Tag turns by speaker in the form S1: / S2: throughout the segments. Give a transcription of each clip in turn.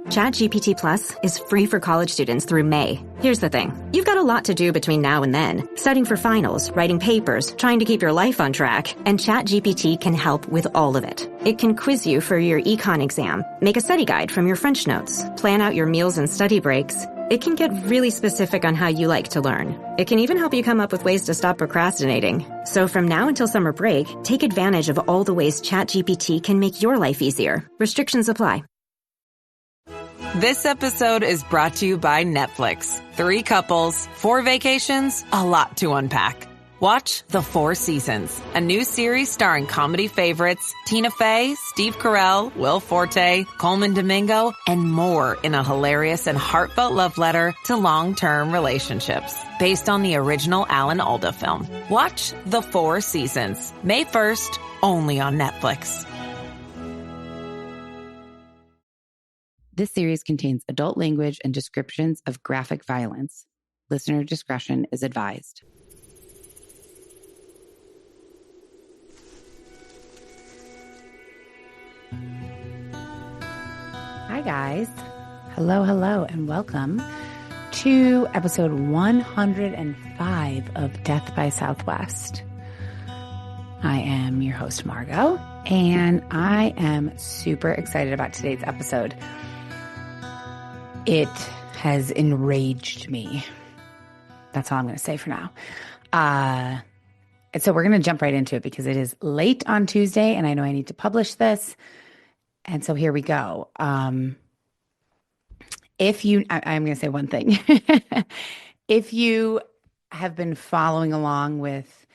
S1: ChatGPT Plus is free for college students through May. Here's the thing. You've got a lot to do between now and then. Studying for finals, writing papers, trying to keep your life on track. And ChatGPT can help with all of it. It can quiz you for your econ exam, make a study guide from your French notes, plan out your meals and study breaks. It can get really specific on how you like to learn. It can even help you come up with ways to stop procrastinating. So from now until summer break, take advantage of all the ways ChatGPT can make your life easier. Restrictions apply.
S2: This episode is brought to you by Netflix. 3 couples, 4 vacations, a lot to unpack. Watch The 4 Seasons, a new series starring comedy favorites Tina Fey, Steve Carell, Will Forte, Coleman Domingo, and more in a hilarious and heartfelt love letter to long-term relationships. Based on the original Alan Alda film. Watch The 4 Seasons, May 1st, only on Netflix.
S3: This series contains adult language and descriptions of graphic violence. Listener discretion is advised. Hi, guys. Hello, and welcome to episode 105 of Death by Southwest. I am your host, Margot, and I am super excited about today's episode. It has enraged me. That's all I'm going to say for now. And so we're going to jump right into it because it is late on Tuesday and I know I need to publish this. And so here we go. I'm going to say one thing. If you have been following along with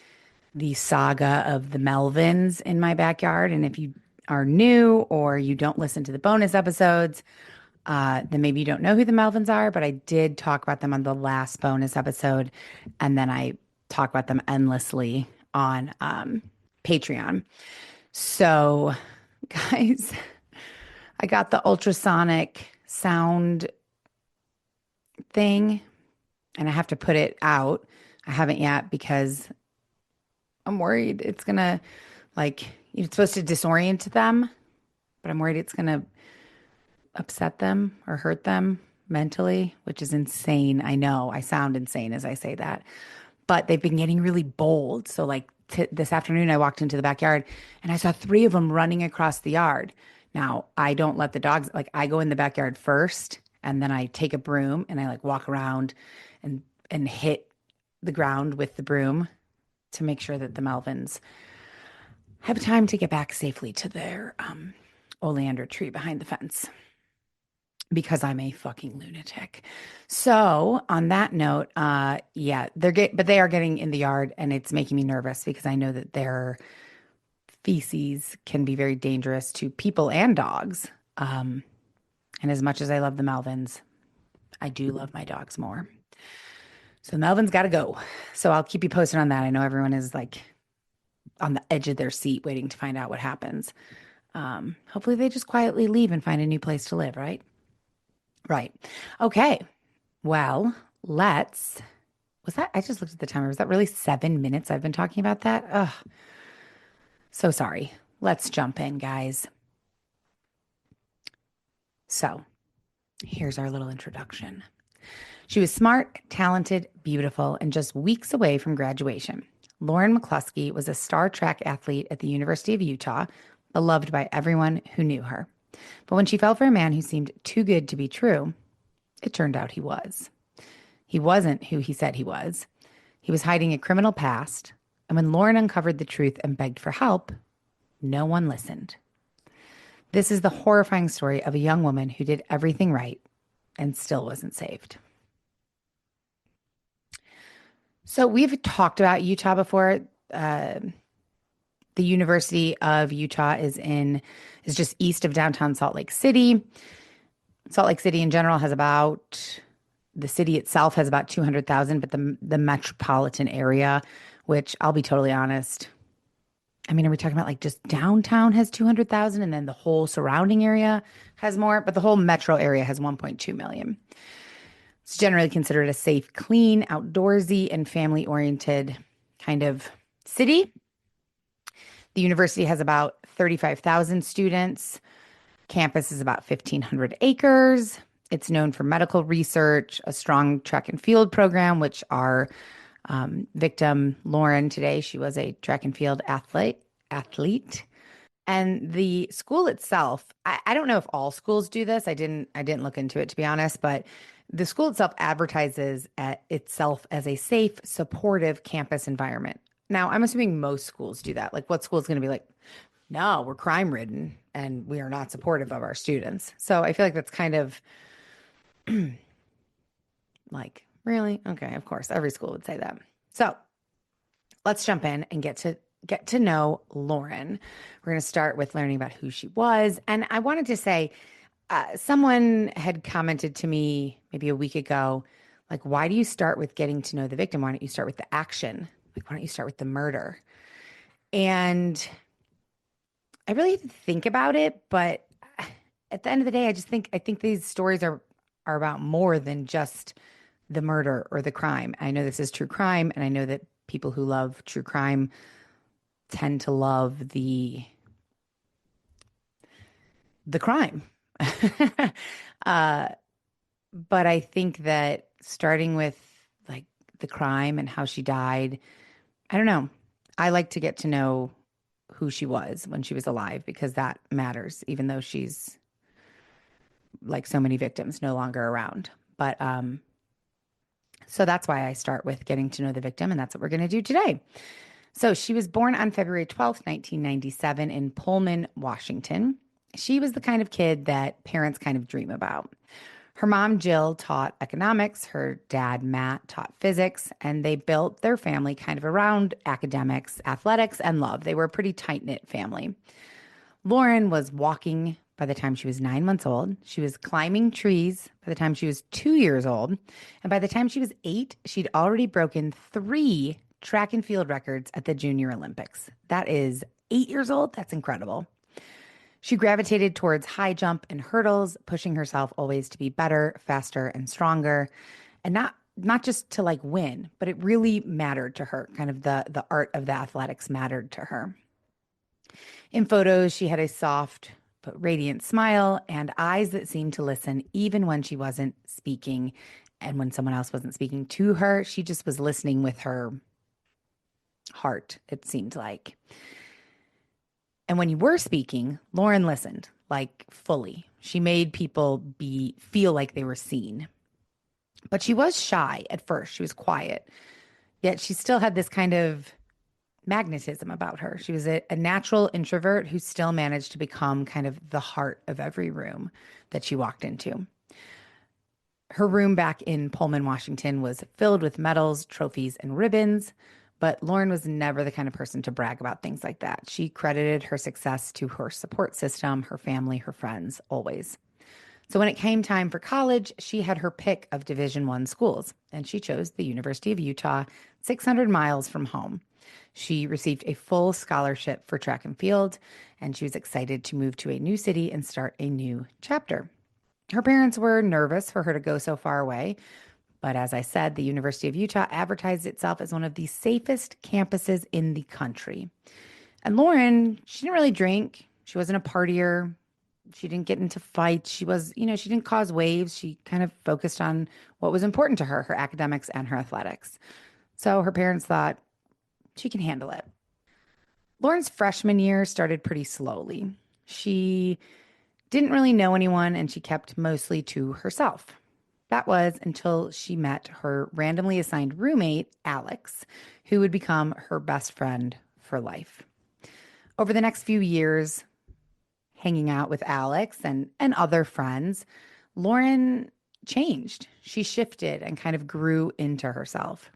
S3: the saga of the Melvins in my backyard, and if you are new or you don't listen to the bonus episodes, then maybe you don't know who the Melvins are, but I did talk about them on the last bonus episode, and then I talk about them endlessly on Patreon. So, guys, I got the ultrasonic sound thing, and I have to put it out. I haven't yet because I'm worried it's going to, it's supposed to disorient them, but I'm worried it's going to upset them or hurt them mentally, which is insane. I know I sound insane as I say that, but they've been getting really bold. So this afternoon, I walked into the backyard and I saw 3 of them running across the yard. Now, I don't let the dogs, I go in the backyard first and then I take a broom and I walk around and hit the ground with the broom to make sure that the Melvins have time to get back safely to their oleander tree behind the fence. Because I'm a fucking lunatic. So on that note, but they are getting in the yard and it's making me nervous because I know that their feces can be very dangerous to people and dogs. And as much as I love the Melvins, I do love my dogs more. So Melvin's got to go. So I'll keep you posted on that. I know everyone is on the edge of their seat waiting to find out what happens. Hopefully they just quietly leave and find a new place to live, right? Right. Okay. Well, I just looked at the timer. Was that really 7 minutes I've been talking about that? Ugh. So sorry. Let's jump in, guys. So here's our little introduction. She was smart, talented, beautiful, and just weeks away from graduation. Lauren McCluskey was a star track athlete at the University of Utah, beloved by everyone who knew her. But when she fell for a man who seemed too good to be true, it turned out he was. He wasn't who he said he was. He was hiding a criminal past, and when Lauren uncovered the truth and begged for help, no one listened. This is the horrifying story of a young woman who did everything right and still wasn't saved. So we've talked about Utah before. The University of Utah is just east of downtown Salt Lake City. Salt Lake City in general the city itself has about 200,000, but the metropolitan area, which I'll be totally honest, are we talking about just downtown has 200,000 and then the whole surrounding area has more, but the whole metro area has 1.2 million. It's generally considered a safe, clean, outdoorsy, and family-oriented kind of city. The university has about 35,000 students. Campus is about 1,500 acres. It's known for medical research, a strong track and field program, which our victim, Lauren, today, she was a track and field athlete. And the school itself, I don't know if all schools do this. I didn't look into it, to be honest, but the school itself advertises itself as a safe, supportive campus environment. Now, I'm assuming most schools do that. Like, what school is going to be like, no, we're crime ridden and we are not supportive of our students. So I feel like that's kind of like, really? Okay, of course, every school would say that. So let's jump in and get to know Lauren. We're going to start with learning about who she was. And I wanted to say, someone had commented to me maybe a week ago, like, why do you start with getting to know the victim? Why don't you start with the action? Like, why don't you start with the murder? And I really had to think about it, but at the end of the day, I think these stories are about more than just the murder or the crime. I know this is true crime, and I know that people who love true crime tend to love the crime. But I think that starting with like the crime and how she died, I don't know. I like to get to know who she was when she was alive because that matters, even though she's like so many victims no longer around. But so that's why I start with getting to know the victim, and that's what we're going to do today. So she was born on February 12th, 1997 in Pullman, Washington. She was the kind of kid that parents kind of dream about. Her mom, Jill, taught economics. Her dad, Matt, taught physics, and they built their family kind of around academics, athletics, and love. They were a pretty tight-knit family. Lauren was walking by the time she was 9 months old. She was climbing trees by the time she was 2 years old. And by the time she was 8, she'd already broken 3 track and field records at the Junior Olympics. That is 8 years old. That's incredible. She gravitated towards high jump and hurdles, pushing herself always to be better, faster, and stronger. And not just to like win, but it really mattered to her. Kind of the art of the athletics mattered to her. In photos, she had a soft but radiant smile and eyes that seemed to listen even when she wasn't speaking. And when someone else wasn't speaking to her, she just was listening with her heart, it seemed like. And when you were speaking, Lauren listened, like fully. She made people feel like they were seen. But she was shy at first. She was quiet. Yet she still had this kind of magnetism about her. She was a natural introvert who still managed to become kind of the heart of every room that she walked into. Her room back in Pullman, Washington was filled with medals, trophies, and ribbons. But Lauren was never the kind of person to brag about things like that. She credited her success to her support system, her family, her friends, always. So when it came time for college, she had her pick of Division I schools, and she chose the University of Utah, 600 miles from home. She received a full scholarship for track and field, and she was excited to move to a new city and start a new chapter. Her parents were nervous for her to go so far away, but as I said, the University of Utah advertised itself as one of the safest campuses in the country. And Lauren, she didn't really drink. She wasn't a partier. She didn't get into fights. She didn't cause waves. She kind of focused on what was important to her academics and her athletics. So her parents thought she can handle it. Lauren's freshman year started pretty slowly. She didn't really know anyone, and she kept mostly to herself. That was until she met her randomly assigned roommate, Alex, who would become her best friend for life. Over the next few years, hanging out with Alex and other friends, Lauren changed. She shifted and kind of grew into herself.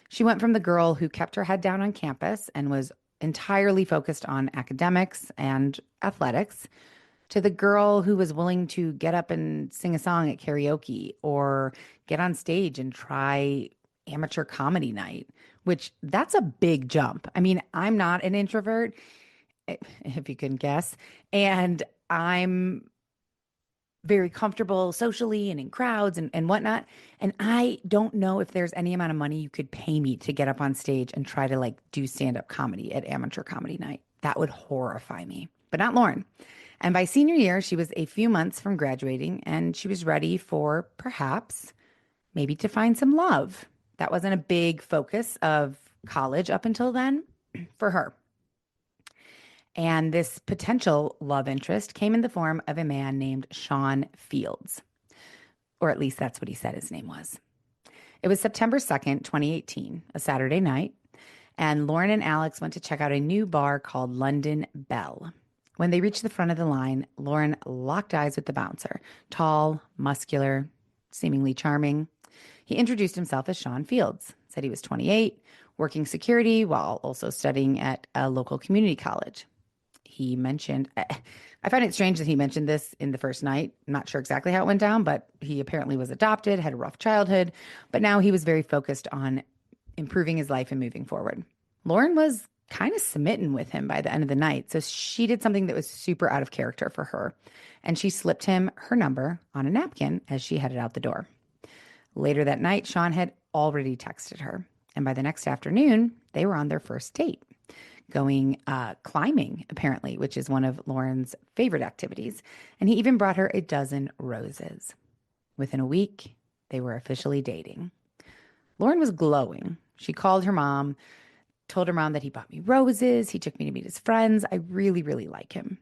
S3: She went from the girl who kept her head down on campus and was entirely focused on academics and athletics to the girl who was willing to get up and sing a song at karaoke or get on stage and try amateur comedy night, which that's a big jump. I mean, I'm not an introvert, if you can guess, and I'm very comfortable socially and in crowds and whatnot. And I don't know if there's any amount of money you could pay me to get up on stage and try to like do stand-up comedy at amateur comedy night. That would horrify me, but not Lauren. And by senior year, she was a few months from graduating and she was ready for perhaps maybe to find some love. That wasn't a big focus of college up until then for her. And this potential love interest came in the form of a man named Sean Fields, or at least that's what he said his name was. It was September 2nd, 2018, a Saturday night, and Lauren and Alex went to check out a new bar called London Bell. When they reached the front of the line, Lauren locked eyes with the bouncer, tall, muscular, seemingly charming. He introduced himself as Sean Fields, said he was 28, working security while also studying at a local community college. He mentioned, I find it strange that he mentioned this in the first night. I'm not sure exactly how it went down, but he apparently was adopted, had a rough childhood, but now he was very focused on improving his life and moving forward. Lauren was kind of smitten with him by the end of the night, so she did something that was super out of character for her, and she slipped him her number on a napkin as she headed out the door. Later that night, Sean had already texted her, and by the next afternoon, they were on their first date. Going climbing, apparently, which is one of Lauren's favorite activities. And he even brought her a dozen roses. Within a week, they were officially dating. Lauren was glowing. She called her mom, told her mom that he bought me roses. He took me to meet his friends. I really, really like him.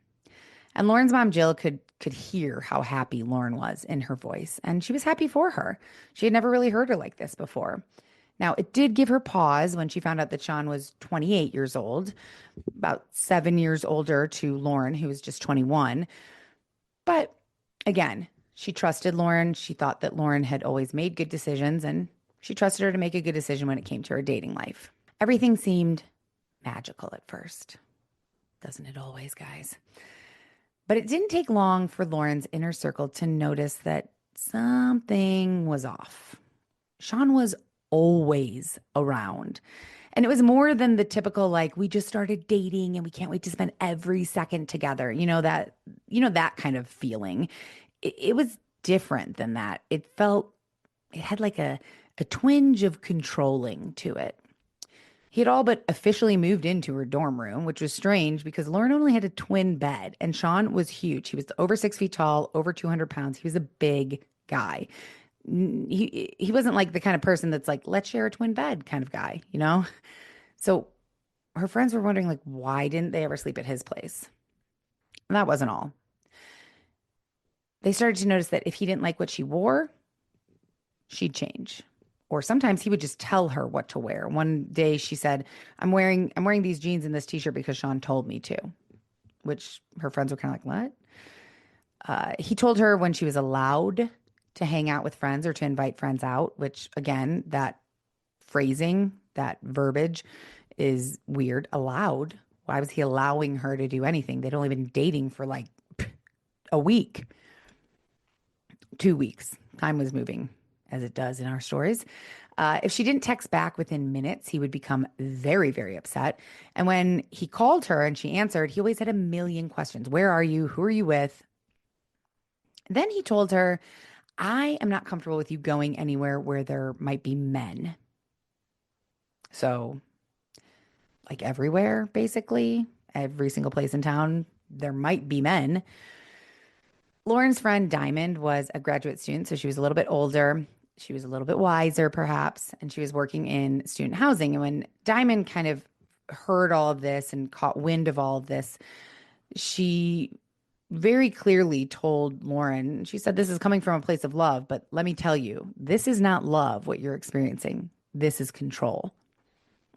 S3: And Lauren's mom, Jill, could hear how happy Lauren was in her voice. And she was happy for her. She had never really heard her like this before. Now, it did give her pause when she found out that Sean was 28 years old, about 7 years older to Lauren, who was just 21. But again, she trusted Lauren. She thought that Lauren had always made good decisions, and she trusted her to make a good decision when it came to her dating life. Everything seemed magical at first. Doesn't it always, guys? But it didn't take long for Lauren's inner circle to notice that something was off. Sean was always around. And it was more than the typical, like, we just started dating and we can't wait to spend every second together. That kind of feeling. It was different than that. It had like a twinge of controlling to it. He had all but officially moved into her dorm room, which was strange because Lauren only had a twin bed and Sean was huge. He was over 6 feet tall, over 200 pounds. He was a big guy. He wasn't like the kind of person that's like, let's share a twin bed kind of guy, So her friends were wondering, like, why didn't they ever sleep at his place? And that wasn't all. They started to notice that if he didn't like what she wore, she'd change. Or sometimes he would just tell her what to wear. One day she said, I'm wearing these jeans and this t-shirt because Sean told me to, which her friends were kind of like, what? He told her when she was allowed to hang out with friends or to invite friends out, which again, that phrasing, that verbiage is weird. Allowed. Why was he allowing her to do anything? They'd only been dating for like a week, 2 weeks. Time was moving as it does in our stories. If she didn't text back within minutes, he would become very, very upset. And when he called her and she answered, he always had a million questions. Where are you? Who are you with? Then he told her, I am not comfortable with you going anywhere where there might be men. So, like everywhere, basically, every single place in town, there might be men. Lauren's friend Diamond was a graduate student, so she was a little bit older. She was a little bit wiser, perhaps, and she was working in student housing. And when Diamond kind of heard all of this and caught wind of all of this, she very clearly told Lauren, she said, this is coming from a place of love, but let me tell you, this is not love, what you're experiencing. This is control.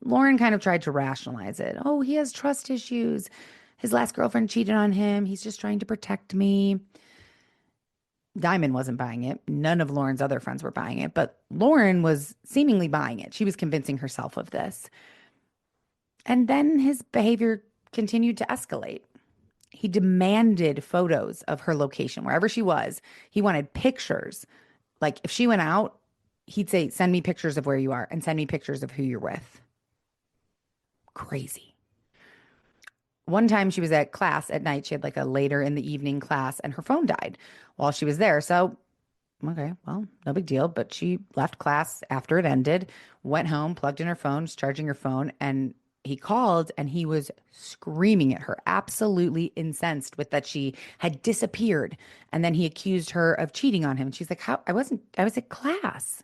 S3: Lauren kind of tried to rationalize it. Oh, he has trust issues. His last girlfriend cheated on him. He's just trying to protect me. Diamond wasn't buying it. None of Lauren's other friends were buying it, but Lauren was seemingly buying it. She was convincing herself of this. And then his behavior continued to escalate. He demanded photos of her location, wherever she was. He wanted pictures. Like if she went out, he'd say, send me pictures of where you are and send me pictures of who you're with. Crazy. One time she was at class at night. She had like a later in the evening class and her phone died while she was there. So, okay, well, no big deal. But she left class after it ended, went home, plugged in her phone, was charging her phone, and he called and he was screaming at her, absolutely incensed with that she had disappeared. And then he accused her of cheating on him. And she's like, how? I was at class.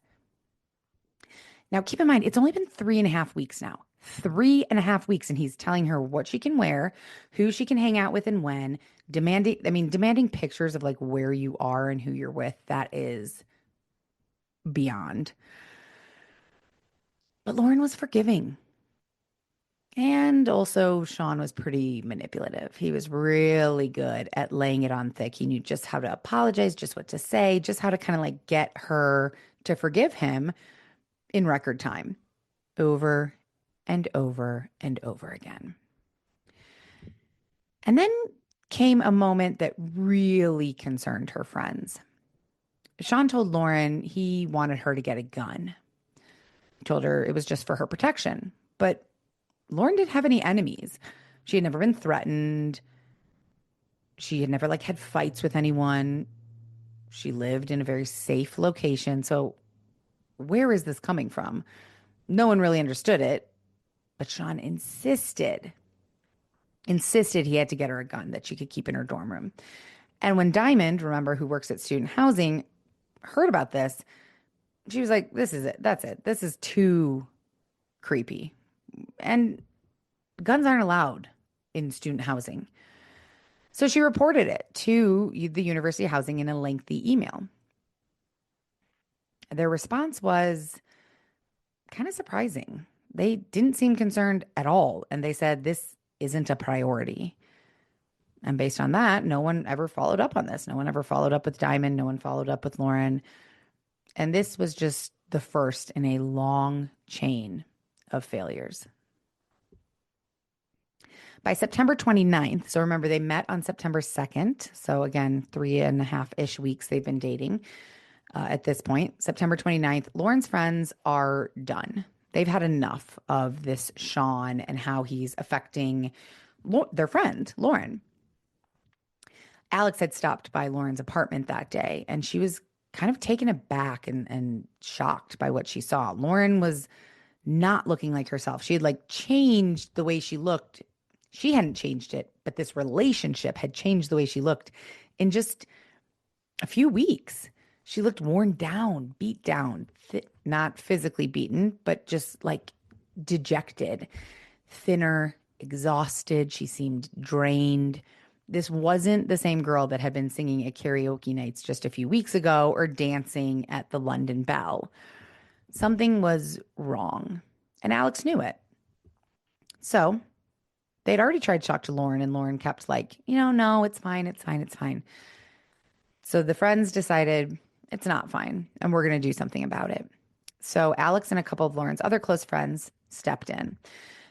S3: Now, keep in mind, it's only been 3.5 weeks now. 3.5 weeks. And he's telling her what she can wear, who she can hang out with and when, demanding pictures of like where you are and who you're with. That is beyond. But Lauren was forgiving. And also, Sean was pretty manipulative. He was really good at laying it on thick. He knew just how to apologize, just what to say, just how to kind of like get her to forgive him in record time, over and over and over again. And then came a moment that really concerned her friends. Sean told Lauren he wanted her to get a gun. He told her it was just for her protection. But Lauren didn't have any enemies. She had never been threatened. She had never had fights with anyone. She lived in a very safe location. So where is this coming from? No one really understood it, but Sean insisted he had to get her a gun that she could keep in her dorm room. And when Diamond, remember, who works at student housing, heard about this, she was like, this is it. That's it. This is too creepy. And guns aren't allowed in student housing. So she reported it to the university housing in a lengthy email. Their response was kind of surprising. They didn't seem concerned at all. And they said, this isn't a priority. And based on that, no one ever followed up on this. No one ever followed up with Diamond. No one followed up with Lauren. And this was just the first in a long chain of failures. By September 29th, so remember they met on September 2nd. So again, 3.5-ish weeks they've been dating at this point. September 29th, Lauren's friends are done. They've had enough of this Sean and how he's affecting their friend, Lauren. Alex had stopped by Lauren's apartment that day, and she was kind of taken aback and shocked by what she saw. Lauren was not looking like herself. She had changed the way she looked. She hadn't changed it, but this relationship had changed the way she looked in just a few weeks. She looked worn down, beat down, not physically beaten, but just dejected, thinner, exhausted. She seemed drained. This wasn't the same girl that had been singing at karaoke nights just a few weeks ago or dancing at the London Bell. Something was wrong, and Alex knew it. So they'd already tried to talk to Lauren, and Lauren kept no, it's fine, it's fine, it's fine. So the friends decided it's not fine, and we're going to do something about it. So Alex and a couple of Lauren's other close friends stepped in.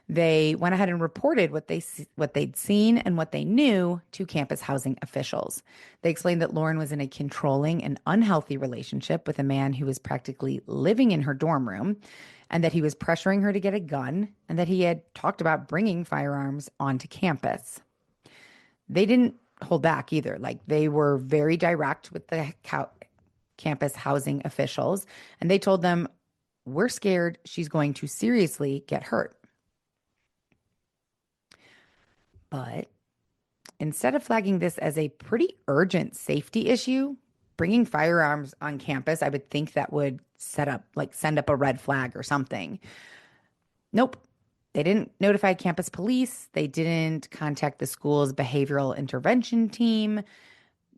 S3: They went ahead and reported what they'd seen and what they knew to campus housing officials. They explained that Lauren was in a controlling and unhealthy relationship with a man who was practically living in her dorm room, and that he was pressuring her to get a gun, and that he had talked about bringing firearms onto campus. They didn't hold back either. They were very direct with the campus housing officials, and they told them, we're scared she's going to seriously get hurt. But instead of flagging this as a pretty urgent safety issue, bringing firearms on campus, I would think that would send up a red flag or something. Nope. They didn't notify campus police. They didn't contact the school's behavioral intervention team.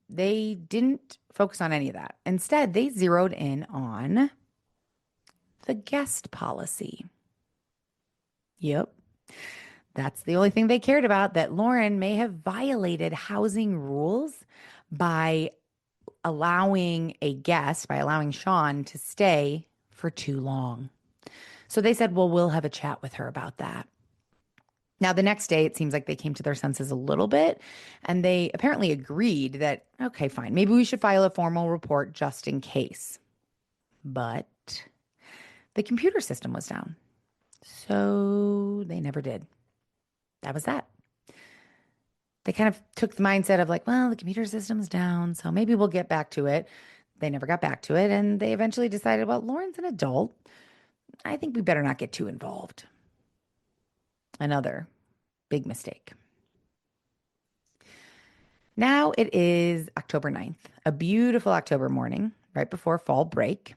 S3: They didn't focus on any of that. Instead, they zeroed in on the guest policy. Yep. That's the only thing they cared about, that Lauren may have violated housing rules by allowing Sean to stay for too long. So they said, well, we'll have a chat with her about that. Now, the next day, it seems like they came to their senses a little bit, and they apparently agreed that, okay, fine, maybe we should file a formal report just in case. But the computer system was down, so they never did. That was that. They kind of took the mindset of well, the computer system's down, so maybe we'll get back to it. They never got back to it, and they eventually decided, well, Lauren's an adult. I think we better not get too involved. Another big mistake. Now it is October 9th, a beautiful October morning, right before fall break.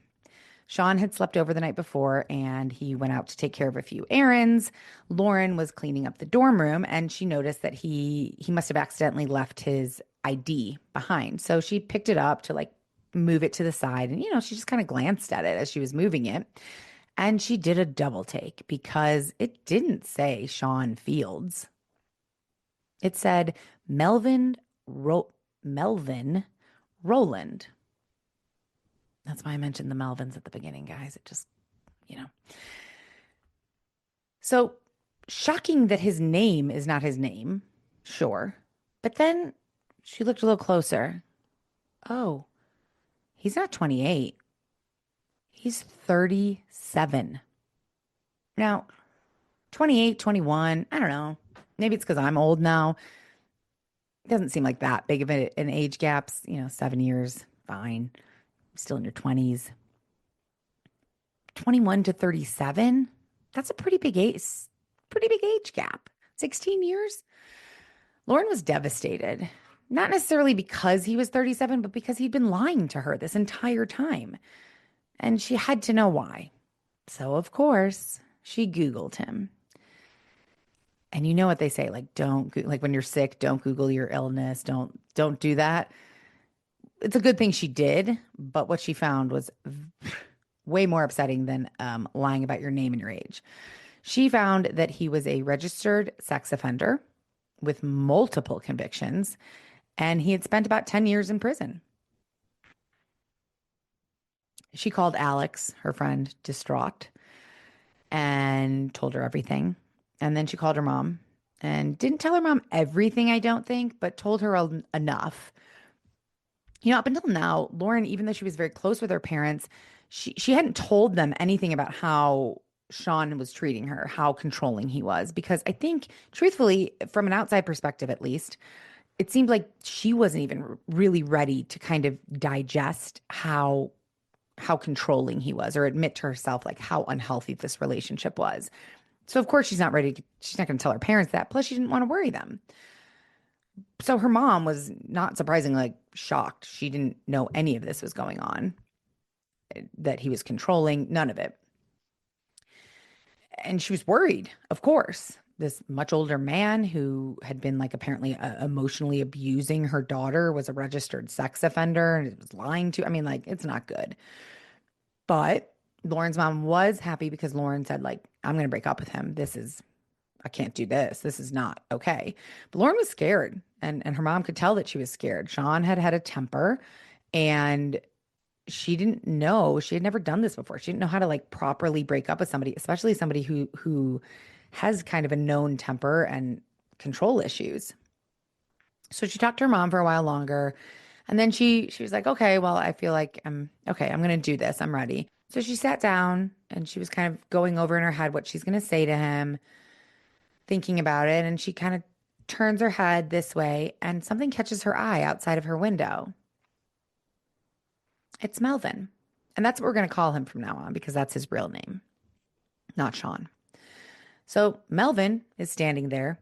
S3: Sean had slept over the night before and he went out to take care of a few errands. Lauren was cleaning up the dorm room and she noticed that he must have accidentally left his ID behind. So she picked it up to like move it to the side and she just kind of glanced at it as she was moving it. And she did a double take because it didn't say Sean Fields. It said Melvin Roland. That's why I mentioned the Melvins at the beginning, guys. It just, So shocking that his name is not his name, sure. But then she looked a little closer. Oh, he's not 28. He's 37. Now, 28, 21, I don't know. Maybe it's because I'm old now. It doesn't seem like that big of an age gap. 7 years, fine. Still in your 20s. 21 to 37? That's a pretty big age gap. 16 years? Lauren was devastated. Not necessarily because he was 37, but because he'd been lying to her this entire time. And she had to know why. So, of course, she Googled him. And you know what they say, like when you're sick, don't Google your illness. Don't do that. It's a good thing she did, but what she found was way more upsetting than lying about your name and your age. She found that he was a registered sex offender with multiple convictions, and he had spent about 10 years in prison. She called Alex, her friend, distraught, and told her everything. And then she called her mom and didn't tell her mom everything, I don't think, but told her enough. Up until now, Lauren, even though she was very close with her parents, she hadn't told them anything about how Sean was treating her, how controlling he was. Because I think, truthfully, from an outside perspective at least, it seemed like she wasn't even really ready to kind of digest how controlling he was or admit to herself like how unhealthy this relationship was. So of course she's not going to tell her parents that. Plus she didn't want to worry them. So her mom was not surprisingly shocked. She didn't know any of this was going on, that he was controlling, none of it. And she was worried, of course. This much older man who had been like apparently emotionally abusing her daughter was a registered sex offender and was lying to. I mean, like, it's not good. But Lauren's mom was happy because Lauren said, like, I'm going to break up with him. I can't do this. This is not okay. But Lauren was scared, and her mom could tell that she was scared. Sean had a temper, and she didn't know. She had never done this before. She didn't know how to like properly break up with somebody, especially somebody who has kind of a known temper and control issues. So she talked to her mom for a while longer, and then she was like, okay, well, I feel like I'm going to do this. I'm ready. So she sat down and she was kind of going over in her head what she's going to say to him, thinking about it. And she kind of turns her head this way and something catches her eye outside of her window. It's Melvin. And that's what we're going to call him from now on because that's his real name, not Sean. So Melvin is standing there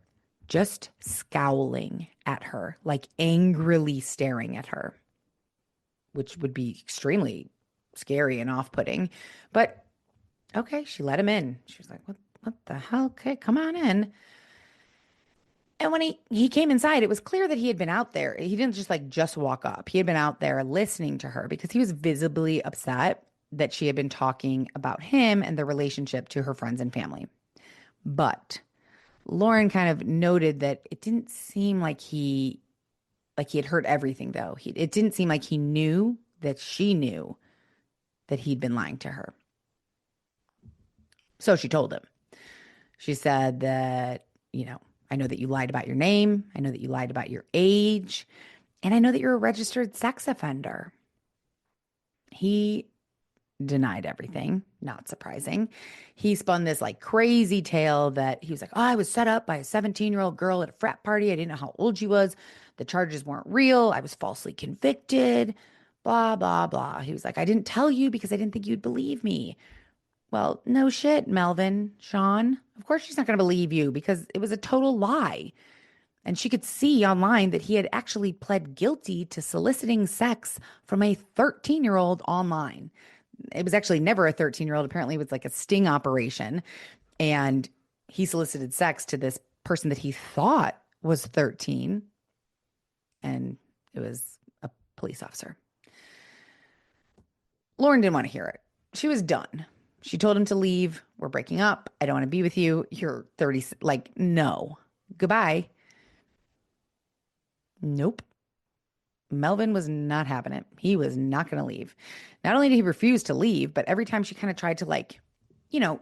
S3: just scowling at her, like angrily staring at her, which would be extremely scary and off-putting. But okay, she let him in. She was like, what the hell? Okay, come on in. And when he came inside, it was clear that he had been out there. He didn't just walk up. He had been out there listening to her because he was visibly upset that she had been talking about him and their relationship to her friends and family. But Lauren kind of noted that it didn't seem like he had heard everything, though. It didn't seem like he knew that she knew that he'd been lying to her. So she told him. She said that, I know that you lied about your name. I know that you lied about your age. And I know that you're a registered sex offender. He denied everything. Not surprising. He spun this like crazy tale that he was like, oh, I was set up by a 17-year-old girl at a frat party. I didn't know how old she was. The charges weren't real. I was falsely convicted. Blah, blah, blah. He was like, I didn't tell you because I didn't think you'd believe me. Well, no shit, Melvin, Sean. Of course she's not going to believe you because it was a total lie. And she could see online that he had actually pled guilty to soliciting sex from a 13-year-old online. It was actually never a 13-year-old. Apparently, it was like a sting operation. And he solicited sex to this person that he thought was 13. And it was a police officer. Lauren didn't want to hear it. She was done. She told him to leave. We're breaking up. I don't want to be with you. You're 30. Like, no. Goodbye. Nope. Melvin was not having it. He was not going to leave. Not only did he refuse to leave, but every time she kind of tried to, like,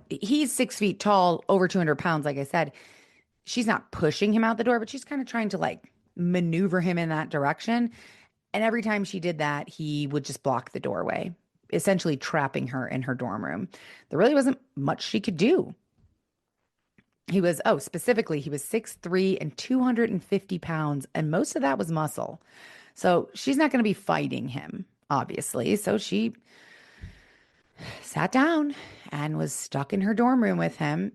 S3: he's 6 feet tall, over 200 pounds, like I said. She's not pushing him out the door, but she's kind of trying to, like, maneuver him in that direction. And every time she did that, he would just block the doorway, essentially trapping her in her dorm room. There really wasn't much she could do. Specifically, he was 6'3" and 250 pounds, and most of that was muscle. So she's not going to be fighting him, obviously. So she sat down and was stuck in her dorm room with him.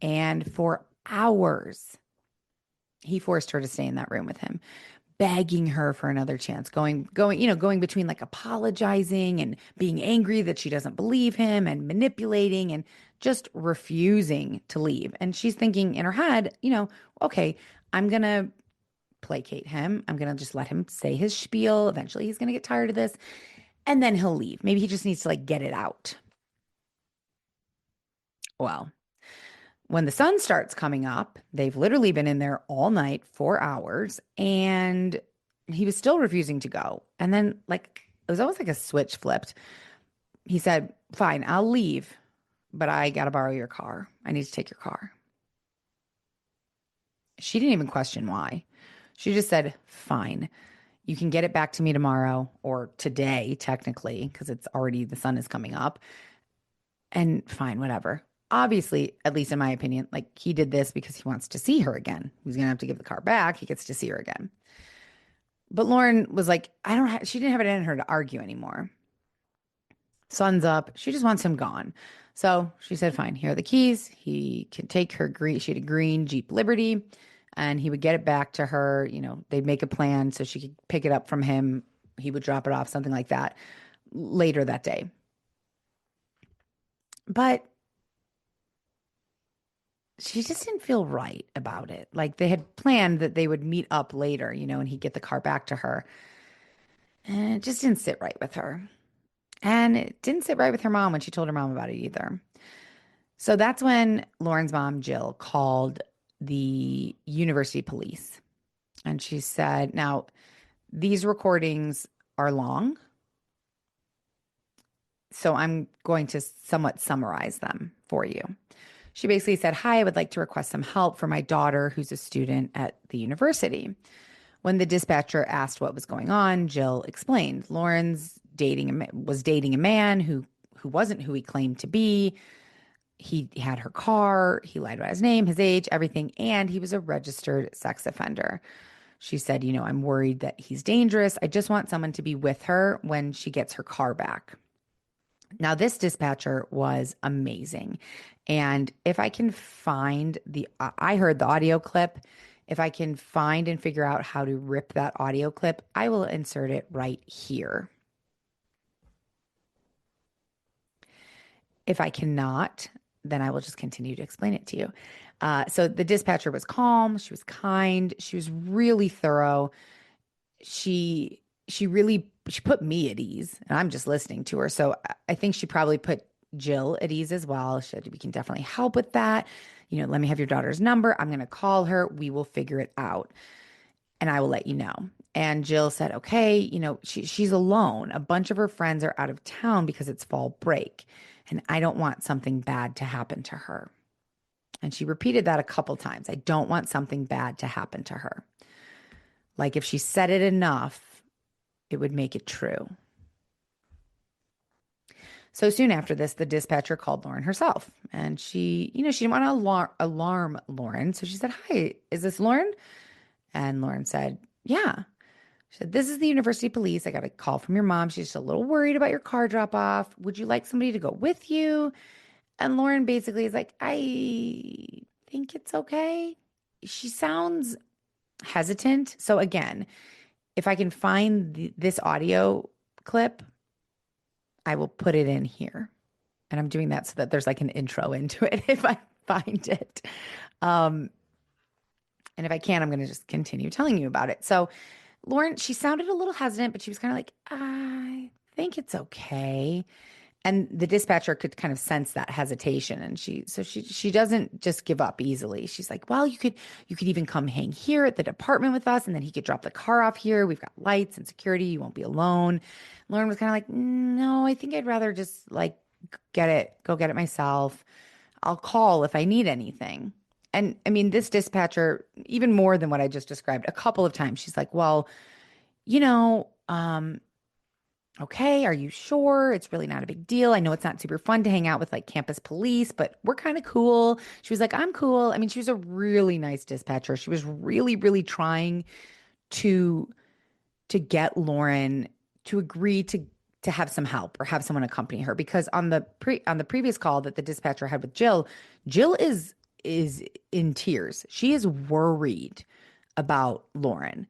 S3: And for hours, he forced her to stay in that room with him, begging her for another chance, going between like apologizing and being angry that she doesn't believe him and manipulating and just refusing to leave. And she's thinking in her head, okay, I'm going to placate him. I'm going to just let him say his spiel. Eventually he's going to get tired of this and then he'll leave. Maybe he just needs to, like, get it out. Well, when the sun starts coming up, they've literally been in there all night, 4 hours, and he was still refusing to go. And then, like, it was almost like a switch flipped. He said, fine, I'll leave, but I got to borrow your car. I need to take your car. She didn't even question why. She just said, fine, you can get it back to me tomorrow or today, technically, because the sun is coming up. And fine, whatever. Obviously, at least in my opinion, like, he did this because he wants to see her again. He's going to have to give the car back. He gets to see her again. But Lauren was like, she didn't have it in her to argue anymore. Sun's up. She just wants him gone. So she said, fine, here are the keys. He can take her she had a green Jeep Liberty, and he would get it back to her. They'd make a plan so she could pick it up from him. He would drop it off, something like that, later that day. But she just didn't feel right about it. Like, they had planned that they would meet up later, and he'd get the car back to her. And it just didn't sit right with her. And it didn't sit right with her mom when she told her mom about it either. So that's when Lauren's mom, Jill, called the university police. And she said, now, these recordings are long, so I'm going to somewhat summarize them for you. She basically said, hi, I would like to request some help for my daughter who's a student at the university. When the dispatcher asked what was going on, Jill explained Lauren's was dating a man who wasn't who he claimed to be. He had her car, he lied about his name, his age, everything, and he was a registered sex offender. She said, I'm worried that he's dangerous. I just want someone to be with her when she gets her car back. Now, this dispatcher was amazing. And if I can find I heard the audio clip. If I can find and figure out how to rip that audio clip, I will insert it right here. If I cannot, then I will just continue to explain it to you. So the dispatcher was calm. She was kind. She was really thorough. She put me at ease, and I'm just listening to her. So I think she probably put Jill at ease as well. She said, we can definitely help with that. Let me have your daughter's number. I'm going to call her. We will figure it out, and I will let you know. And Jill said, okay, she's alone. A bunch of her friends are out of town because it's fall break, and I don't want something bad to happen to her. And she repeated that a couple times. I don't want something bad to happen to her. Like, if she said it enough, it would make it true. So soon after this, the dispatcher called Lauren herself. And she didn't want to alarm Lauren. So she said, hi, is this Lauren? And Lauren said, yeah. She said, this is the university police. I got a call from your mom. She's just a little worried about your car drop off. Would you like somebody to go with you? And Lauren basically is like, I think it's okay. She sounds hesitant. So again, if I can find this audio clip, I will put it in here. And I'm doing that so that there's like an intro into it if I find it. Um, and if I can, I'm going to just continue telling you about it. So Lauren, she sounded a little hesitant, but she was kind of like, I think it's okay. And the dispatcher could kind of sense that hesitation. And she doesn't just give up easily. She's like, well, you could even come hang here at the department with us, and then he could drop the car off here. We've got lights and security. You won't be alone. Lauren was kind of like, no, I think I'd rather just like go get it myself. I'll call if I need anything. And I mean, this dispatcher, even more than what I just described, a couple of times, she's like, well, you know, okay, are you sure? It's really not a big deal. I know it's not super fun to hang out with like campus police, but we're kind of cool. She was like, I'm cool. I mean, she was a really nice dispatcher. She was really, really trying to get Lauren to agree to have some help or have someone accompany her, because on the previous call that the dispatcher had with Jill, Jill is in tears. She is worried about Lauren.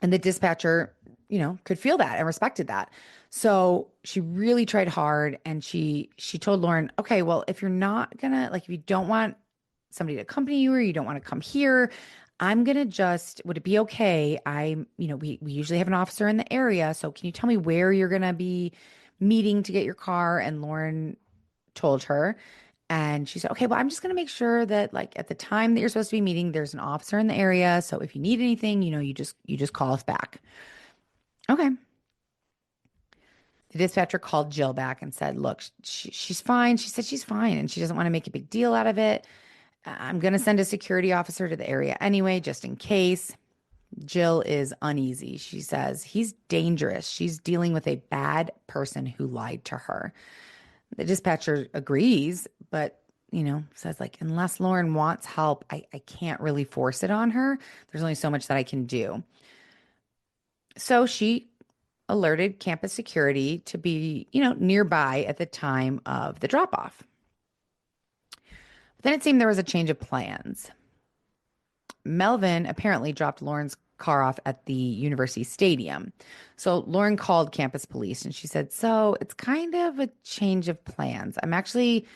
S3: And the dispatcher, could feel that and respected that. So she really tried hard, and she told Lauren, okay, well, if you're not gonna, like, if you don't want somebody to accompany you or you don't want to come here, I'm gonna would it be okay? We usually have an officer in the area. So can you tell me where you're gonna be meeting to get your car? And Lauren told her. And she said, okay, well, I'm just going to make sure that like at the time that you're supposed to be meeting, there's an officer in the area. So if you need anything, you just call us back. Okay. The dispatcher called Jill back and said, look, she's fine. She said she's fine and she doesn't want to make a big deal out of it. I'm going to send a security officer to the area anyway, just in case. Jill is uneasy. She says, he's dangerous. She's dealing with a bad person who lied to her. The dispatcher agrees, but, says like, unless Lauren wants help, I can't really force it on her. There's only so much that I can do. So she alerted campus security to be, nearby at the time of the drop off. But then it seemed there was a change of plans. Melvin apparently dropped Lauren's car off at the university stadium. So Lauren called campus police and she said, so it's kind of a change of plans. I'm actually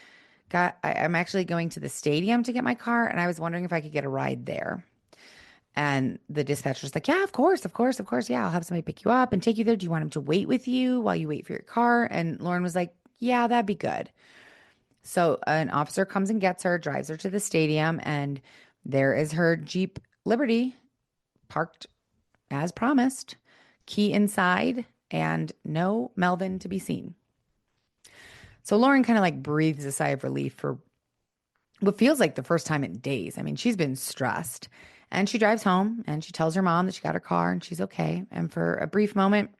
S3: going to the stadium to get my car, and I was wondering if I could get a ride there. And the dispatcher's like, yeah, of course. Yeah, I'll have somebody pick you up and take you there. Do you want him to wait with you while you wait for your car? And Lauren was like, yeah, that'd be good. So an officer comes and gets her, drives her to the stadium, and there is her Jeep Liberty parked as promised, key inside, and no Melvin to be seen. So Lauren kind of like breathes a sigh of relief for what feels like the first time in days. I mean, she's been stressed. And she drives home and she tells her mom that she got her car and she's okay. And for a brief moment,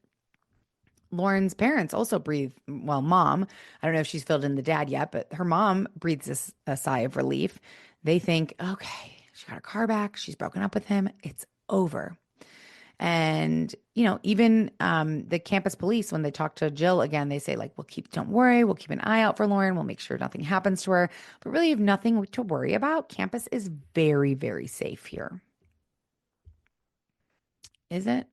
S3: Lauren's parents also breathe. Well, mom, I don't know if she's filled in the dad yet, but her mom breathes a sigh of relief. They think, okay, she got her car back. She's broken up with him. It's over. And, even the campus police, when they talk to Jill again, they say like, don't worry. We'll keep an eye out for Lauren. We'll make sure nothing happens to her. But really, you have nothing to worry about. Campus is very, very safe here. Is it?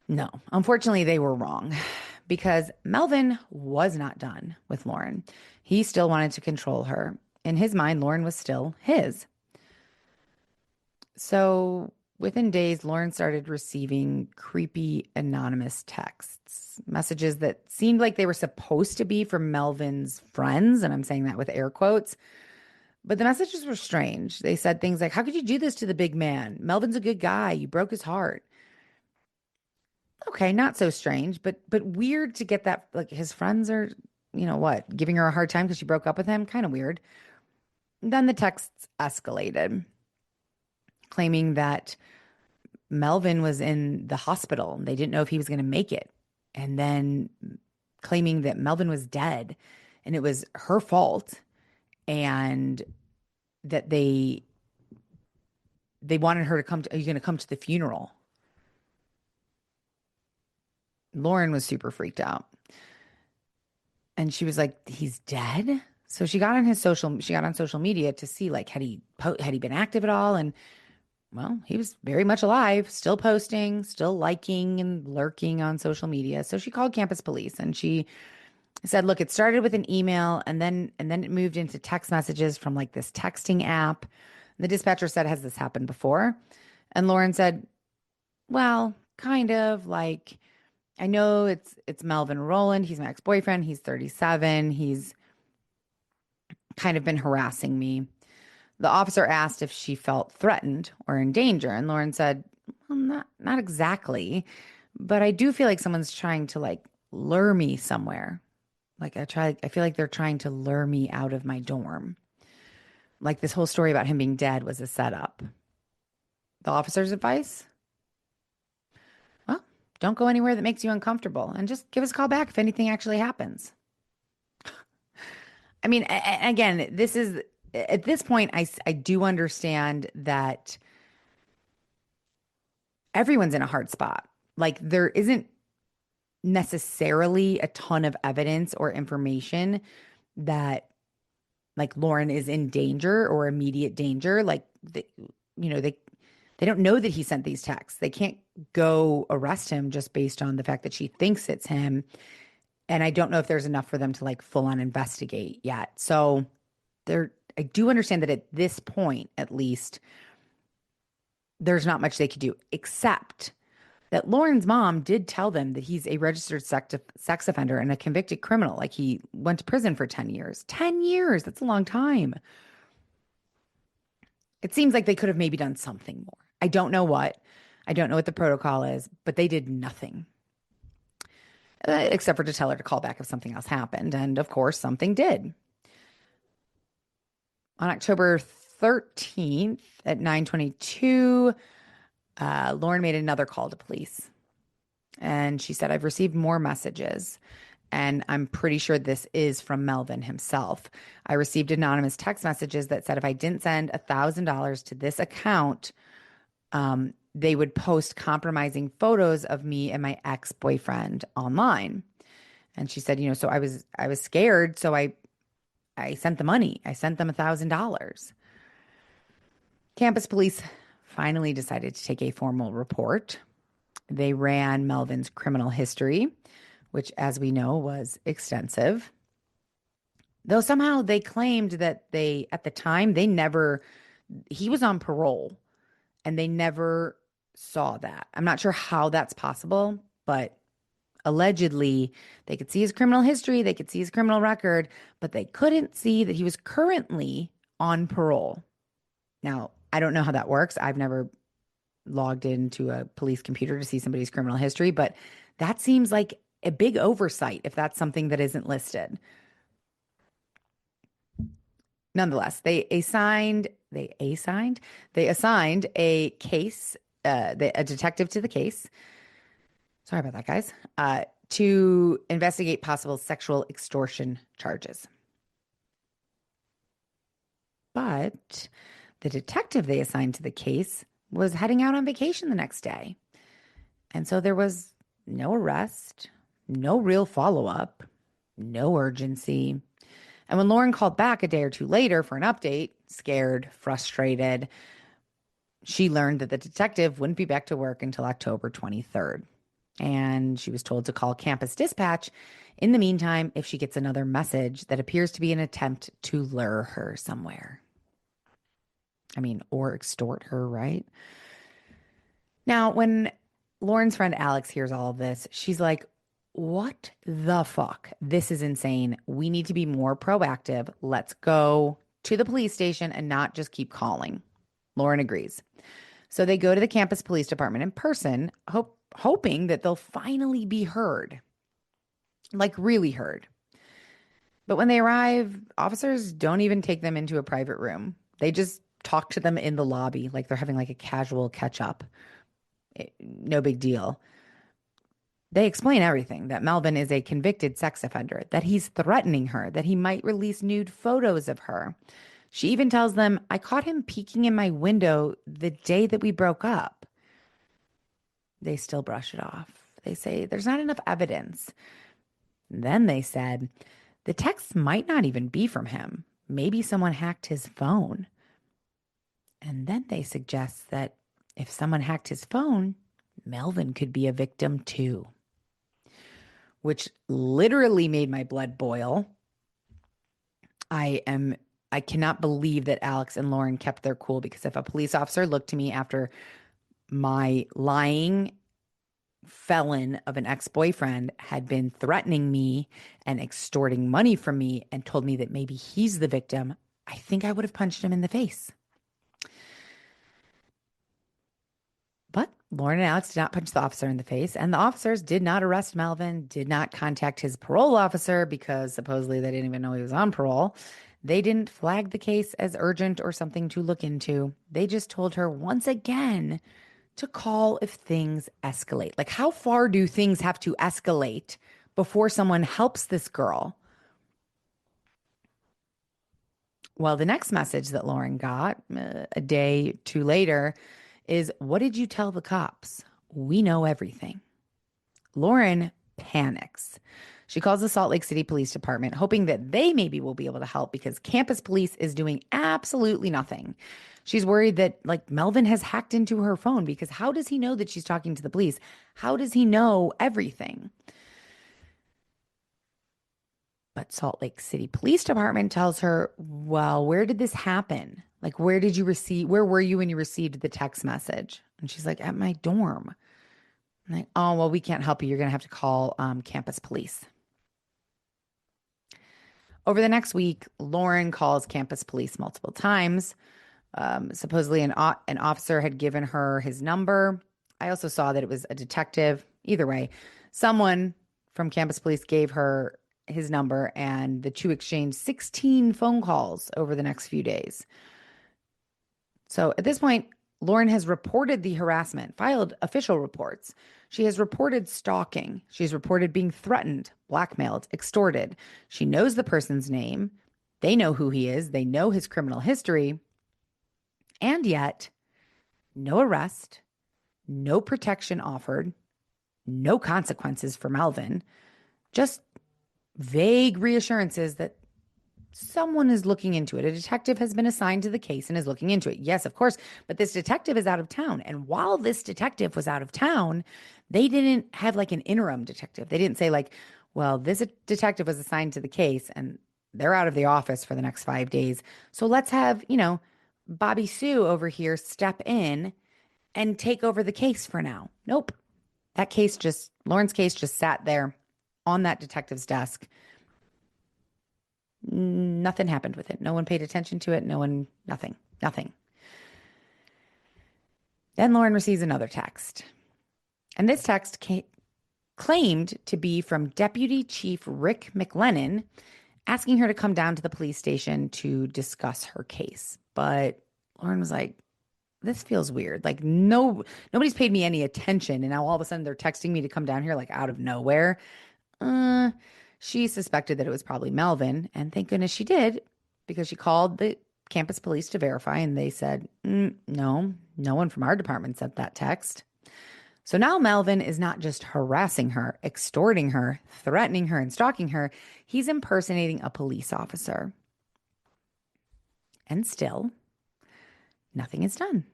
S3: No, unfortunately, they were wrong because Melvin was not done with Lauren. He still wanted to control her. In his mind, Lauren was still his. So within days, Lauren started receiving creepy anonymous texts, messages that seemed like they were supposed to be from Melvin's friends. And I'm saying that with air quotes. But the messages were strange. They said things like, how could you do this to the big man? Melvin's a good guy. You broke his heart. Okay, not so strange, but weird to get that, like his friends are, giving her a hard time because she broke up with him. Kind of weird. Then the texts escalated, claiming that Melvin was in the hospital and they didn't know if he was going to make it. And then claiming that Melvin was dead and it was her fault, and that they wanted her to come to, are you going to come to the funeral? Lauren was super freaked out. And she was like, he's dead. So she got on social media to see like, had he been active at all? And well, he was very much alive, still posting, still liking and lurking on social media. So she called campus police and she said, look, it started with an email and then it moved into text messages from like this texting app. The dispatcher said, has this happened before? And Lauren said, well, kind of like, I know it's Melvin Rowland. He's my ex-boyfriend. He's 37. He's kind of been harassing me. The officer asked if she felt threatened or in danger, and Lauren said, well, not exactly, but I do feel like someone's trying to like lure me somewhere. Like I feel like they're trying to lure me out of my dorm. Like this whole story about him being dead was a setup. The officer's advice? Well, don't go anywhere that makes you uncomfortable and just give us a call back if anything actually happens. I mean, again, this is at this point, I do understand that everyone's in a hard spot. Like there isn't necessarily a ton of evidence or information that like Lauren is in danger or immediate danger. Like, they don't know that he sent these texts. They can't go arrest him just based on the fact that she thinks it's him. And I don't know if there's enough for them to like full on investigate yet. So I do understand that at this point, at least, there's not much they could do, except that Lauren's mom did tell them that he's a registered sex offender and a convicted criminal. Like he went to prison for 10 years. 10 years, that's a long time. It seems like they could have maybe done something more. I don't know what. I don't know what the protocol is, but they did nothing. Except for to tell her to call back if something else happened. And of course, something did. On October 13th at 9:22, Lauren made another call to police. And she said, I've received more messages, and I'm pretty sure this is from Melvin himself. I received anonymous text messages that said if I didn't send $1,000 to this account, they would post compromising photos of me and my ex-boyfriend online. And she said, so I was scared, so I sent the money. I sent them $1,000. Campus police finally decided to take a formal report. They ran Melvin's criminal history, which, as we know, was extensive. Though somehow they claimed that at the time, he was on parole and they never saw that. I'm not sure how that's possible, but allegedly they could see his criminal history, they could see his criminal record, but they couldn't see that he was currently on parole. Now, I don't know how that works. I've never logged into a police computer to see somebody's criminal history, but that seems like a big oversight if that's something that isn't listed. Nonetheless, they assigned a case, a detective to the case. Sorry about that, guys. To investigate possible sexual extortion charges. But the detective they assigned to the case was heading out on vacation the next day. And so there was no arrest, no real follow-up, no urgency. And when Lauren called back a day or two later for an update, scared, frustrated, she learned that the detective wouldn't be back to work until October 23rd. And she was told to call campus dispatch in the meantime if she gets another message that appears to be an attempt to lure her somewhere. I mean, or extort her, right? Now, when Lauren's friend Alex hears all of this, she's like, what the fuck? This is insane. We need to be more proactive. Let's go to the police station and not just keep calling. Lauren agrees. So they go to the campus police department in person, hoping that they'll finally be heard. Like really heard. But when they arrive, officers don't even take them into a private room. They just talk to them in the lobby like they're having like a casual catch up. No big deal. They explain everything, that Melvin is a convicted sex offender, that he's threatening her, that he might release nude photos of her. She even tells them, I caught him peeking in my window the day that we broke up. They still brush it off. They say there's not enough evidence. Then they said The texts might not even be from him. Maybe someone hacked his phone. And then they suggest that if someone hacked his phone, Melvin could be a victim too, which literally made my blood boil. I cannot believe that Alex and Lauren kept their cool, because if a police officer looked to me after my lying felon of an ex-boyfriend had been threatening me and extorting money from me and told me that maybe he's the victim, I think I would have punched him in the face. But Lauren and Alex did not punch the officer in the face, and the officers did not arrest Melvin, did not contact his parole officer because supposedly they didn't even know he was on parole. They didn't flag the case as urgent or something to look into. They just told her once again to call if things escalate. Like, how far do things have to escalate before someone helps this girl? Well, the next message that Lauren got a day or two later is, "What did you tell the cops? We know everything." Lauren panics. She calls the Salt Lake City Police Department, hoping that they maybe will be able to help because campus police is doing absolutely nothing. She's worried that Melvin has hacked into her phone, because how does he know that she's talking to the police? How does he know everything? But Salt Lake City Police Department tells her, well, where did this happen? Where were you when you received the text message? And she's like, at my dorm. I'm like, oh, well, we can't help you. You're going to have to call campus police. Over the next week, Lauren calls campus police multiple times. Supposedly an officer had given her his number. I also saw that it was a detective. Either way, someone from campus police gave her his number, and the two exchanged 16 phone calls over the next few days. So at this point, Lauren has reported the harassment, filed official reports. She has reported stalking. She's reported being threatened, blackmailed, extorted. She knows the person's name. They know who he is. They know his criminal history. And yet, no arrest, no protection offered, no consequences for Melvin, just vague reassurances that someone is looking into it. A detective has been assigned to the case and is looking into it. Yes, of course, but this detective is out of town. And while this detective was out of town, they didn't have an interim detective. They didn't say well, this detective was assigned to the case and they're out of the office for the next 5 days. So let's have, Bobby Sue over here step in and take over the case for now. Nope. Lauren's case just sat there on that detective's desk. Nothing happened with it. No one paid attention to it. Nothing. Then Lauren receives another text. And this text claimed to be from Deputy Chief Rick McLennan, asking her to come down to the police station to discuss her case. But Lauren was like, this feels weird. Nobody's paid me any attention. And now all of a sudden they're texting me to come down here out of nowhere. She suspected that it was probably Melvin. And thank goodness she did, because she called the campus police to verify. And they said, no one from our department sent that text. So now Melvin is not just harassing her, extorting her, threatening her, and stalking her. He's impersonating a police officer. And still, nothing is done.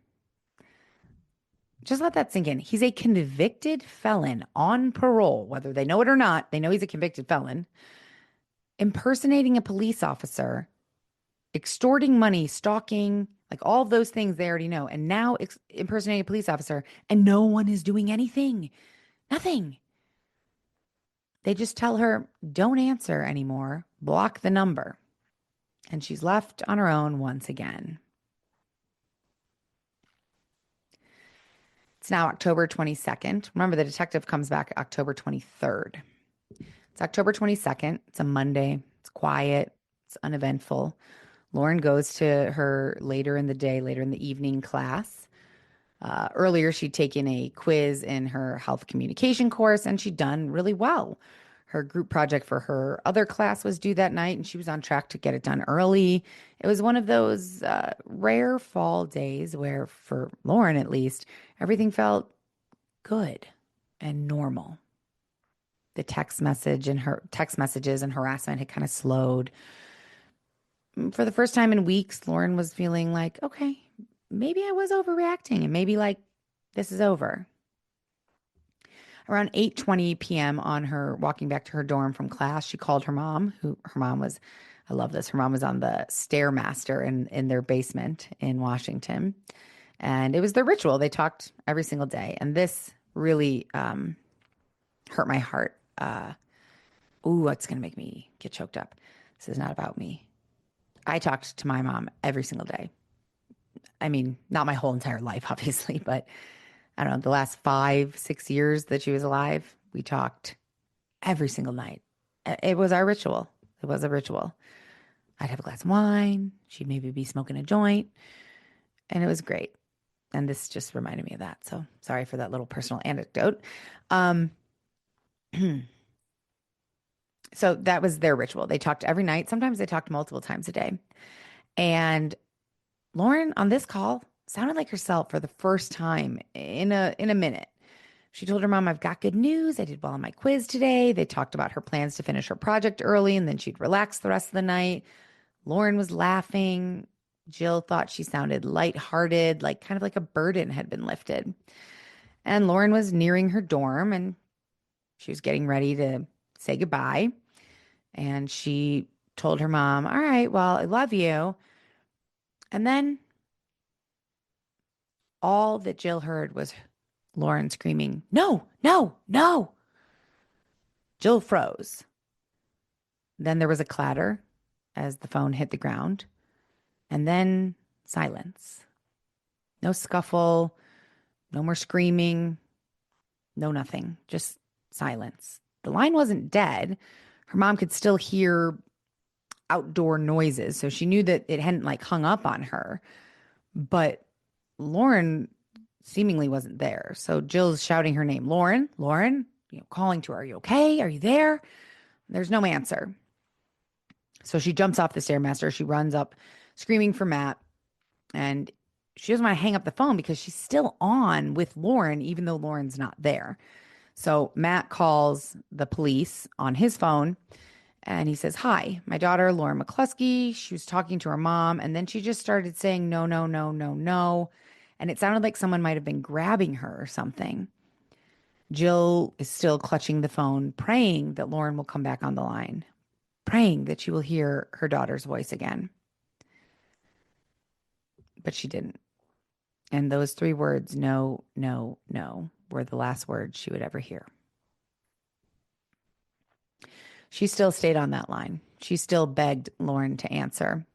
S3: Just let that sink in. He's a convicted felon on parole, whether they know it or not. They know he's a convicted felon, impersonating a police officer, extorting money, stalking, all of those things they already know. And now impersonating a police officer, and no one is doing anything. Nothing. They just tell her, don't answer anymore. Block the number. And she's left on her own once again. It's now October 22nd. Remember, the detective comes back October 23rd. It's October 22nd. It's a Monday. It's quiet. It's uneventful. Lauren goes to her later in the evening class. Earlier, she'd taken a quiz in her health communication course, and she'd done really well. Her group project for her other class was due that night, and she was on track to get it done early. It was one of those rare fall days where, for Lauren at least, everything felt good and normal. The text messages and harassment had kind of slowed. For the first time in weeks, Lauren was feeling like, okay, maybe I was overreacting and maybe like this is over. Around 8:20 p.m. on her walking back to her dorm from class, she called her mom, I love this, her mom was on the Stairmaster in their basement in Washington. And it was their ritual. They talked every single day. And this really hurt my heart. It's going to make me get choked up. This is not about me. I talked to my mom every single day. I mean, not my whole entire life, obviously, but I don't know, the last 5-6 years that she was alive, we talked every single night. It was our ritual. It was a ritual. I'd have a glass of wine. She'd maybe be smoking a joint. And it was great. And this just reminded me of that. So sorry for that little personal anecdote. So that was their ritual. They talked every night. Sometimes they talked multiple times a day. And Lauren on this call sounded like herself for the first time in a minute. She told her mom, I've got good news. I did well on my quiz today. They talked about her plans to finish her project early and then she'd relax the rest of the night. Lauren was laughing. Jill thought she sounded lighthearted, like kind of like a burden had been lifted. And Lauren was nearing her dorm and she was getting ready to say goodbye. And she told her mom, all right, well, I love you. And then all that Jill heard was Lauren screaming, no, no, no. Jill froze. Then there was a clatter as the phone hit the ground. And then silence. No scuffle, no more screaming, no nothing, just silence. The line wasn't dead. Her mom could still hear outdoor noises, so she knew that it hadn't like hung up on her. But Lauren seemingly wasn't there. So Jill's shouting her name, Lauren, Lauren, calling to her, are you okay? Are you there? There's no answer. So she jumps off the Stairmaster. She runs up screaming for Matt. And she doesn't want to hang up the phone because she's still on with Lauren, even though Lauren's not there. So Matt calls the police on his phone and he says, hi, my daughter, Lauren McCluskey. She was talking to her mom. And then she just started saying, no, no, no, no, no. And it sounded like someone might have been grabbing her or something. Jill is still clutching the phone, praying that Lauren will come back on the line, praying that she will hear her daughter's voice again. But she didn't. And those 3 words, no, no, no, were the last words she would ever hear. She still stayed on that line. She still begged Lauren to answer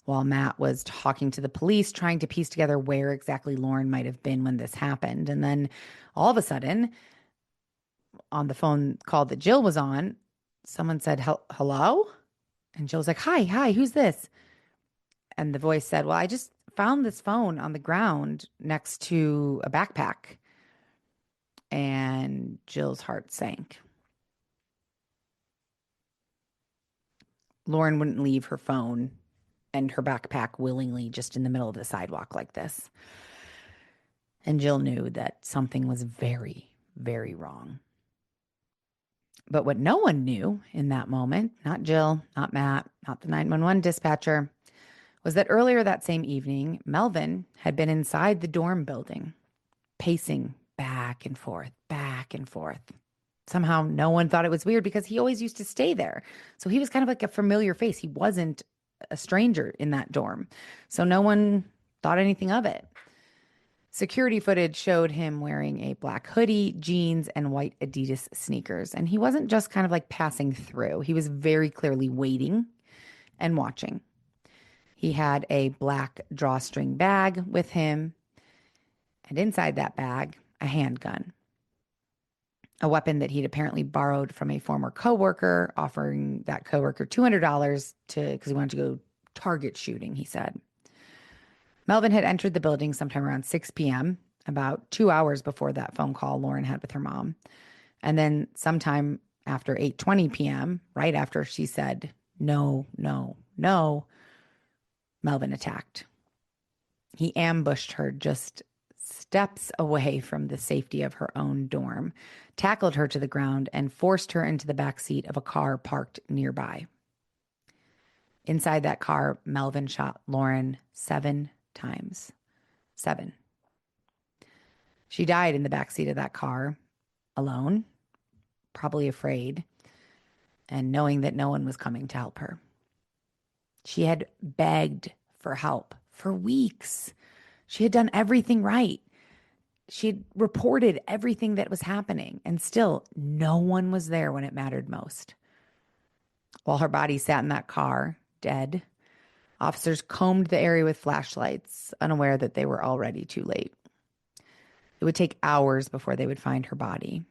S3: while Matt was talking to the police, trying to piece together where exactly Lauren might have been when this happened. And then all of a sudden, on the phone call that Jill was on, someone said, hello? And Jill's like, hi, who's this? And the voice said, well, I just found this phone on the ground next to a backpack. And Jill's heart sank. Lauren wouldn't leave her phone and her backpack willingly just in the middle of the sidewalk like this. And Jill knew that something was very, very wrong. But what no one knew in that moment, not Jill, not Matt, not the 911 dispatcher, was that earlier that same evening, Melvin had been inside the dorm building, pacing back and forth, back and forth. Somehow no one thought it was weird because he always used to stay there. So he was kind of like a familiar face. He wasn't a stranger in that dorm. So no one thought anything of it. Security footage showed him wearing a black hoodie, jeans, and white Adidas sneakers. And he wasn't just kind of like passing through. He was very clearly waiting and watching. He had a black drawstring bag with him. And inside that bag, a handgun. A weapon that he'd apparently borrowed from a former coworker, offering that coworker $200 because he wanted to go target shooting, he said. Melvin had entered the building sometime around 6 p.m., about 2 hours before that phone call Lauren had with her mom. And then sometime after 8:20 p.m., right after she said, no, no, no, Melvin attacked. He ambushed her just steps away from the safety of her own dorm, tackled her to the ground, and forced her into the back seat of a car parked nearby. Inside that car, Melvin shot Lauren 7 times. 7. She died in the back seat of that car, alone, probably afraid, and knowing that no one was coming to help her. She had begged for help for weeks. She had done everything right. She had reported everything that was happening, and still no one was there when it mattered most. While her body sat in that car, dead, officers combed the area with flashlights, unaware that they were already too late. It would take hours before they would find her body.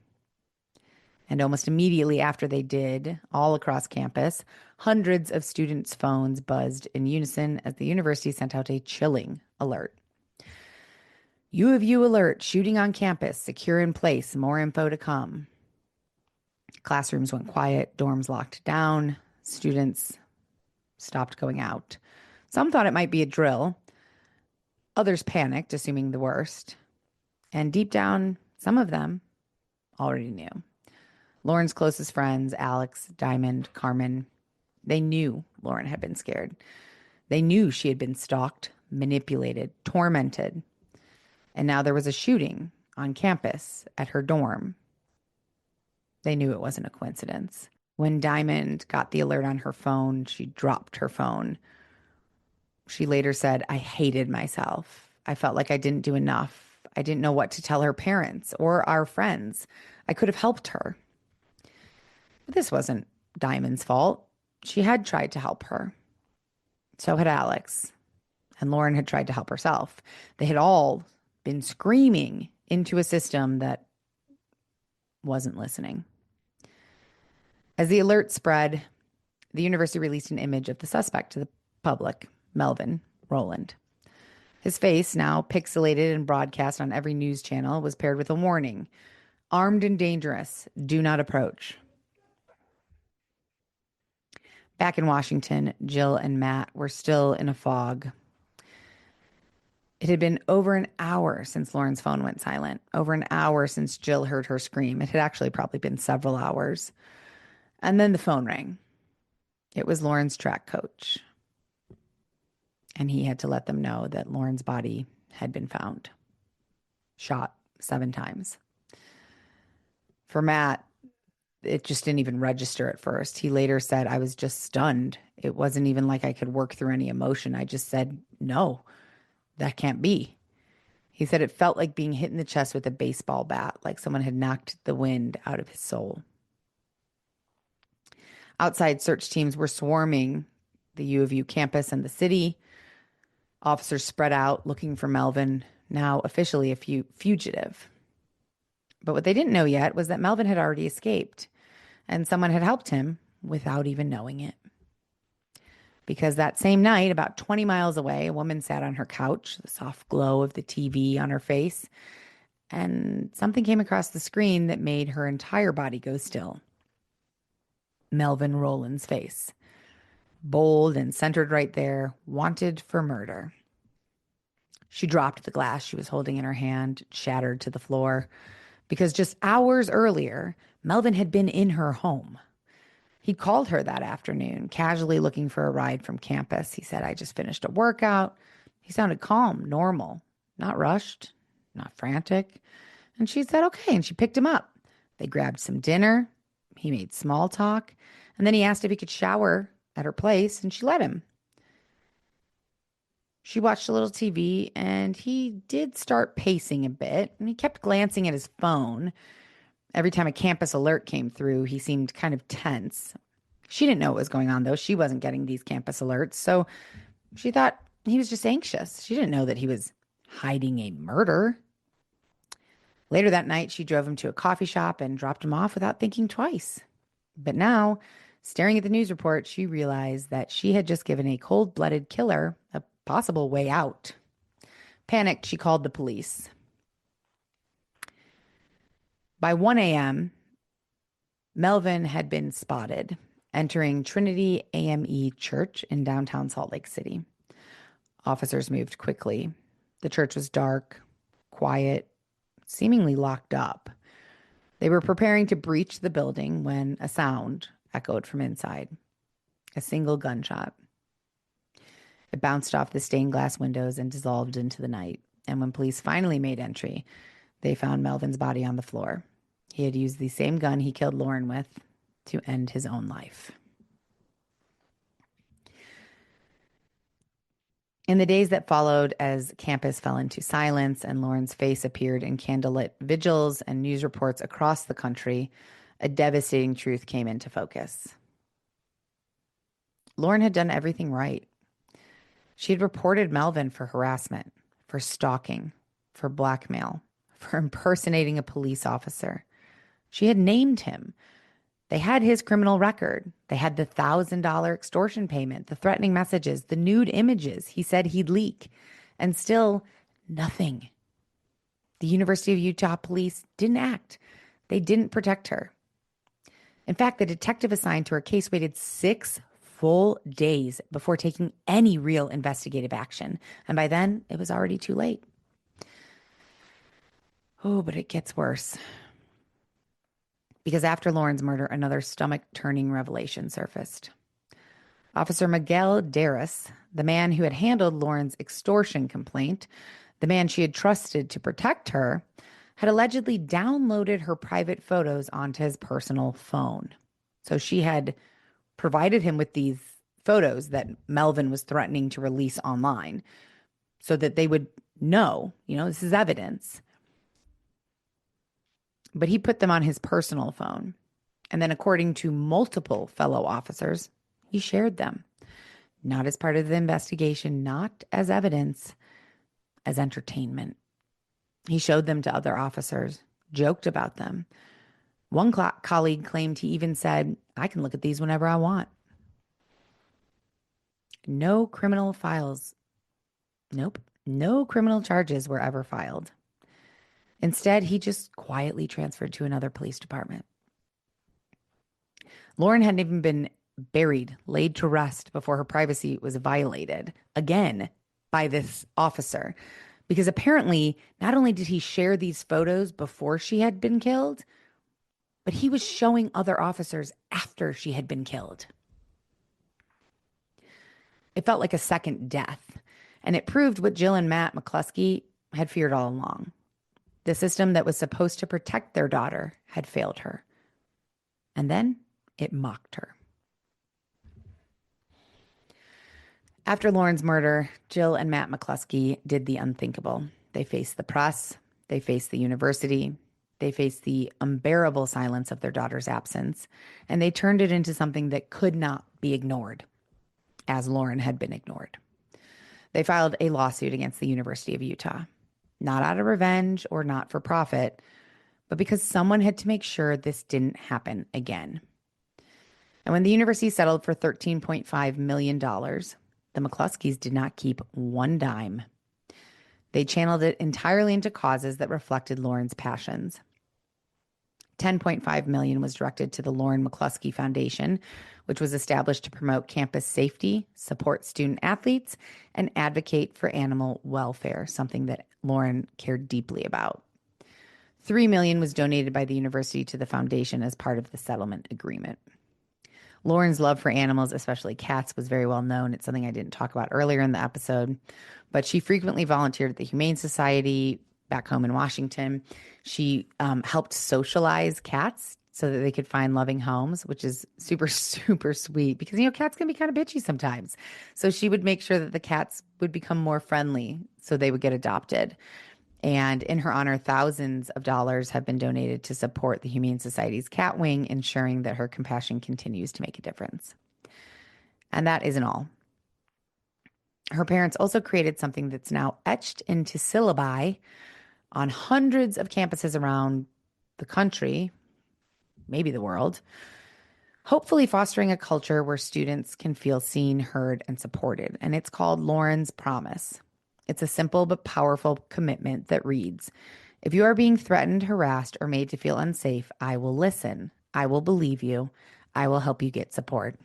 S3: And almost immediately after they did, all across campus, hundreds of students' phones buzzed in unison as the university sent out a chilling alert. U of U alert, shooting on campus, secure in place, more info to come. Classrooms went quiet, dorms locked down, students stopped going out. Some thought it might be a drill. Others panicked, assuming the worst. And deep down, some of them already knew. Lauren's closest friends, Alex, Diamond, Carmen, they knew Lauren had been scared. They knew she had been stalked, manipulated, tormented. And now there was a shooting on campus at her dorm. They knew it wasn't a coincidence. When Diamond got the alert on her phone, she dropped her phone. She later said, "I hated myself. I felt like I didn't do enough. I didn't know what to tell her parents or our friends. I could have helped her." But this wasn't Diamond's fault. She had tried to help her. So had Alex. And Lauren had tried to help herself. They had all been screaming into a system that wasn't listening. As the alert spread, the university released an image of the suspect to the public, Melvin Rowland. His face, now pixelated and broadcast on every news channel, was paired with a warning: armed and dangerous, do not approach. Back in Washington, Jill and Matt were still in a fog. It had been over an hour since Lauren's phone went silent, over an hour since Jill heard her scream. It had actually probably been several hours. And then the phone rang. It was Lauren's track coach. And he had to let them know that Lauren's body had been found, shot 7 times. For Matt, it just didn't even register at first. He later said, "I was just stunned. It wasn't even like I could work through any emotion. I just said, no, that can't be." He said it felt like being hit in the chest with a baseball bat, like someone had knocked the wind out of his soul. Outside search teams were swarming the U of U campus and the city. Officers spread out looking for Melvin, now officially a fugitive. But what they didn't know yet was that Melvin had already escaped, and someone had helped him without even knowing it. Because that same night, about 20 miles away, a woman sat on her couch, the soft glow of the TV on her face, and something came across the screen that made her entire body go still. Melvin Rowland's face. Bold and centered right there, wanted for murder. She dropped the glass she was holding in her hand, shattered to the floor, because just hours earlier, Melvin had been in her home. He called her that afternoon, casually looking for a ride from campus. He said, "I just finished a workout." He sounded calm, normal, not rushed, not frantic. And she said, okay, and she picked him up. They grabbed some dinner. He made small talk. And then he asked if he could shower at her place, and she let him. She watched a little TV, and he did start pacing a bit, and he kept glancing at his phone. Every time a campus alert came through, he seemed kind of tense. She didn't know what was going on, though. She wasn't getting these campus alerts, so she thought he was just anxious. She didn't know that he was hiding a murder. Later that night, she drove him to a coffee shop and dropped him off without thinking twice. But now, staring at the news report, she realized that she had just given a cold-blooded killer a possible way out. Panicked, she called the police. By 1 a.m., Melvin had been spotted entering Trinity AME Church in downtown Salt Lake City. Officers moved quickly. The church was dark, quiet, seemingly locked up. They were preparing to breach the building when a sound echoed from inside. A single gunshot. It bounced off the stained glass windows and dissolved into the night. And when police finally made entry, they found Melvin's body on the floor. He had used the same gun he killed Lauren with to end his own life. In the days that followed, as campus fell into silence and Lauren's face appeared in candlelit vigils and news reports across the country, a devastating truth came into focus. Lauren had done everything right. She had reported Melvin for harassment, for stalking, for blackmail, for impersonating a police officer. She had named him. They had his criminal record. They had the $1,000 extortion payment, the threatening messages, the nude images he said he'd leak, and still nothing. The University of Utah police didn't act. They didn't protect her. In fact, the detective assigned to her case waited 6 full days before taking any real investigative action. And by then, it was already too late. Oh, but it gets worse. Because after Lauren's murder, another stomach-turning revelation surfaced. Officer Miguel Darris, the man who had handled Lauren's extortion complaint, the man she had trusted to protect her, had allegedly downloaded her private photos onto his personal phone. So she had provided him with these photos that Melvin was threatening to release online so that they would know, this is evidence. But he put them on his personal phone. And then according to multiple fellow officers, he shared them. Not as part of the investigation, not as evidence, as entertainment. He showed them to other officers, joked about them. One colleague claimed he even said, "I can look at these whenever I want." No criminal files. Nope. No criminal charges were ever filed. Instead, he just quietly transferred to another police department. Lauren hadn't even been buried, laid to rest before her privacy was violated again by this officer. Because apparently, not only did he share these photos before she had been killed, but he was showing other officers after she had been killed. It felt like a second death, and it proved what Jill and Matt McCluskey had feared all along. The system that was supposed to protect their daughter had failed her. And then it mocked her. After Lauren's murder, Jill and Matt McCluskey did the unthinkable. They faced the press. They faced the university. They faced the unbearable silence of their daughter's absence. And they turned it into something that could not be ignored, as Lauren had been ignored. They filed a lawsuit against the University of Utah. Not out of revenge or not for profit, but because someone had to make sure this didn't happen again. And when the university settled for $13.5 million, the McCluskeys did not keep one dime. They channeled it entirely into causes that reflected Lauren's passions. $10.5 million was directed to the Lauren McCluskey Foundation, which was established to promote campus safety, support student athletes, and advocate for animal welfare, something that Lauren cared deeply about. $3 million was donated by the university to the foundation as part of the settlement agreement. Lauren's love for animals, especially cats, was very well known. It's something I didn't talk about earlier in the episode, but she frequently volunteered at the Humane Society back home in Washington. She helped socialize cats so that they could find loving homes, which is super, super sweet because, cats can be kind of bitchy sometimes. So she would make sure that the cats would become more friendly so they would get adopted. And in her honor, thousands of dollars have been donated to support the Humane Society's cat wing, ensuring that her compassion continues to make a difference. And that isn't all. Her parents also created something that's now etched into syllabi on hundreds of campuses around the country, maybe the world, hopefully fostering a culture where students can feel seen, heard, and supported. And it's called Lauren's Promise. It's a simple but powerful commitment that reads, "If you are being threatened, harassed, or made to feel unsafe, I will listen. I will believe you. I will help you get support."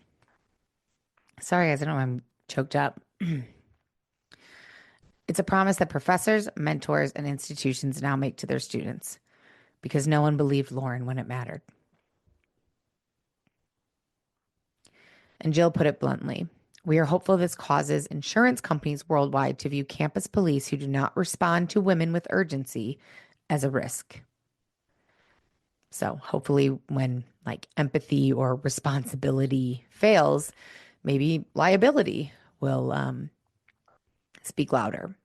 S3: Sorry, guys, I know I'm choked up. It's a promise that professors, mentors, and institutions now make to their students because no one believed Lauren when it mattered. And Jill put it bluntly, we are hopeful this causes insurance companies worldwide to view campus police who do not respond to women with urgency as a risk. So hopefully when like empathy or responsibility fails, maybe liability will speak louder.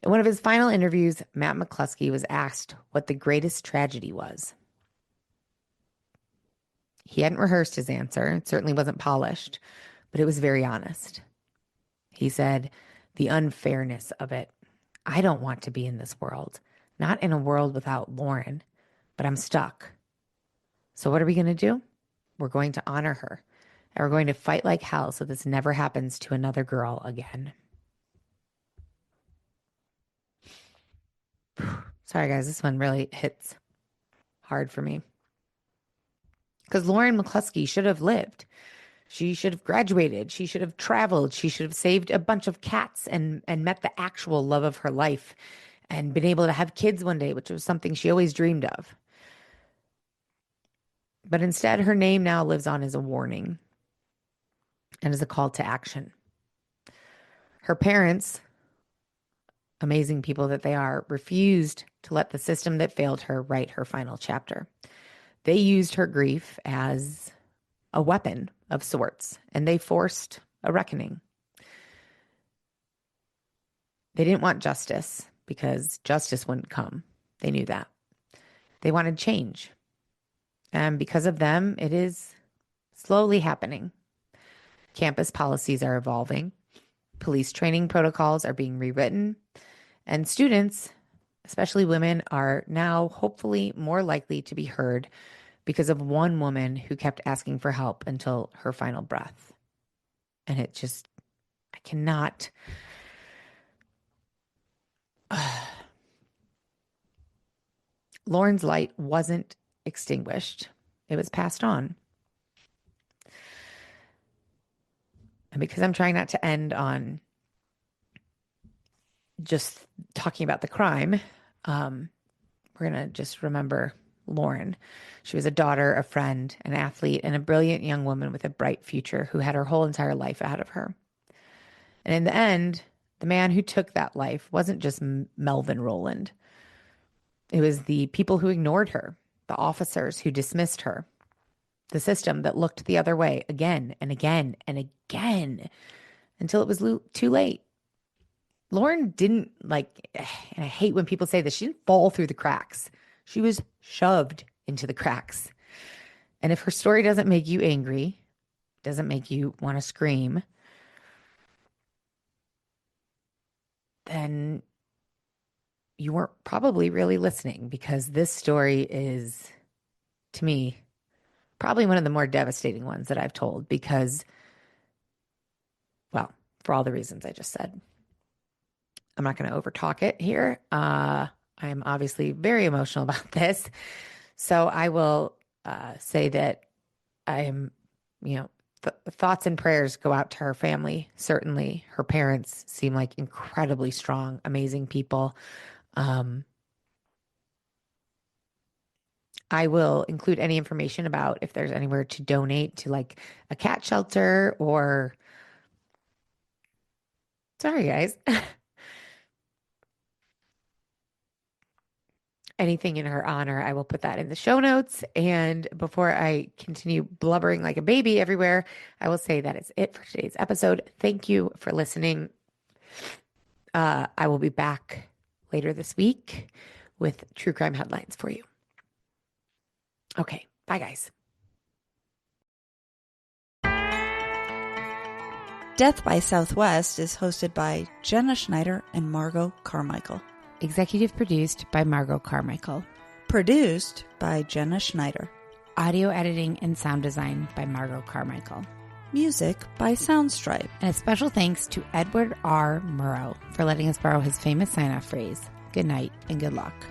S3: In one of his final interviews, Matt McCluskey was asked what the greatest tragedy was. He hadn't rehearsed his answer. It certainly wasn't polished, but it was very honest. He said, the unfairness of it. I don't want to be in this world, not in a world without Lauren, but I'm stuck. So what are we going to do? We're going to honor her, and we're going to fight like hell so this never happens to another girl again. Sorry, guys, this one really hits hard for me. Because Lauren McCluskey should have lived. She should have graduated. She should have traveled. She should have saved a bunch of cats and met the actual love of her life and been able to have kids one day, which was something she always dreamed of. But instead, her name now lives on as a warning and as a call to action. Her parents, amazing people that they are, refused to let the system that failed her write her final chapter. They used her grief as a weapon of sorts, and they forced a reckoning. They didn't want justice because justice wouldn't come. They knew that. They wanted change. And because of them, it is slowly happening. Campus policies are evolving. Police training protocols are being rewritten. And students, especially women, are now hopefully more likely to be heard because of one woman who kept asking for help until her final breath. And it just, I cannot. Lauren's light wasn't extinguished. It was passed on. And because I'm trying not to end on just talking about the crime, we're going to just remember Lauren. She was a daughter, a friend, an athlete, and a brilliant young woman with a bright future who had her whole entire life ahead of her. And in the end, the man who took that life wasn't just Melvin Rowland. It was the people who ignored her, the officers who dismissed her, the system that looked the other way again and again and again until it was too late. Lauren didn't and I hate when people say this, she didn't fall through the cracks. She was shoved into the cracks. And if her story doesn't make you angry, doesn't make you want to scream, then you weren't probably really listening, because this story is, to me, probably one of the more devastating ones that I've told because, well, for all the reasons I just said. I'm not going to overtalk it here. I'm obviously very emotional about this. So I will say that I'm, thoughts and prayers go out to her family. Certainly her parents seem like incredibly strong, amazing people. I will include any information about if there's anywhere to donate to like a cat shelter or, sorry guys, anything in her honor. I will put that in the show notes. And before I continue blubbering like a baby everywhere, I will say that is it for today's episode. Thank you for listening. I will be back later this week with true crime headlines for you. Okay, bye guys.
S4: Death by Southwest is hosted by Jenna Schneider and Margot Carmichael.
S3: Executive produced by Margot Carmichael.
S4: Produced by Jenna Schneider.
S3: Audio editing and sound design by Margot Carmichael.
S4: Music by Soundstripe.
S3: And a special thanks to Edward R. Murrow for letting us borrow his famous sign-off phrase, good night and good luck.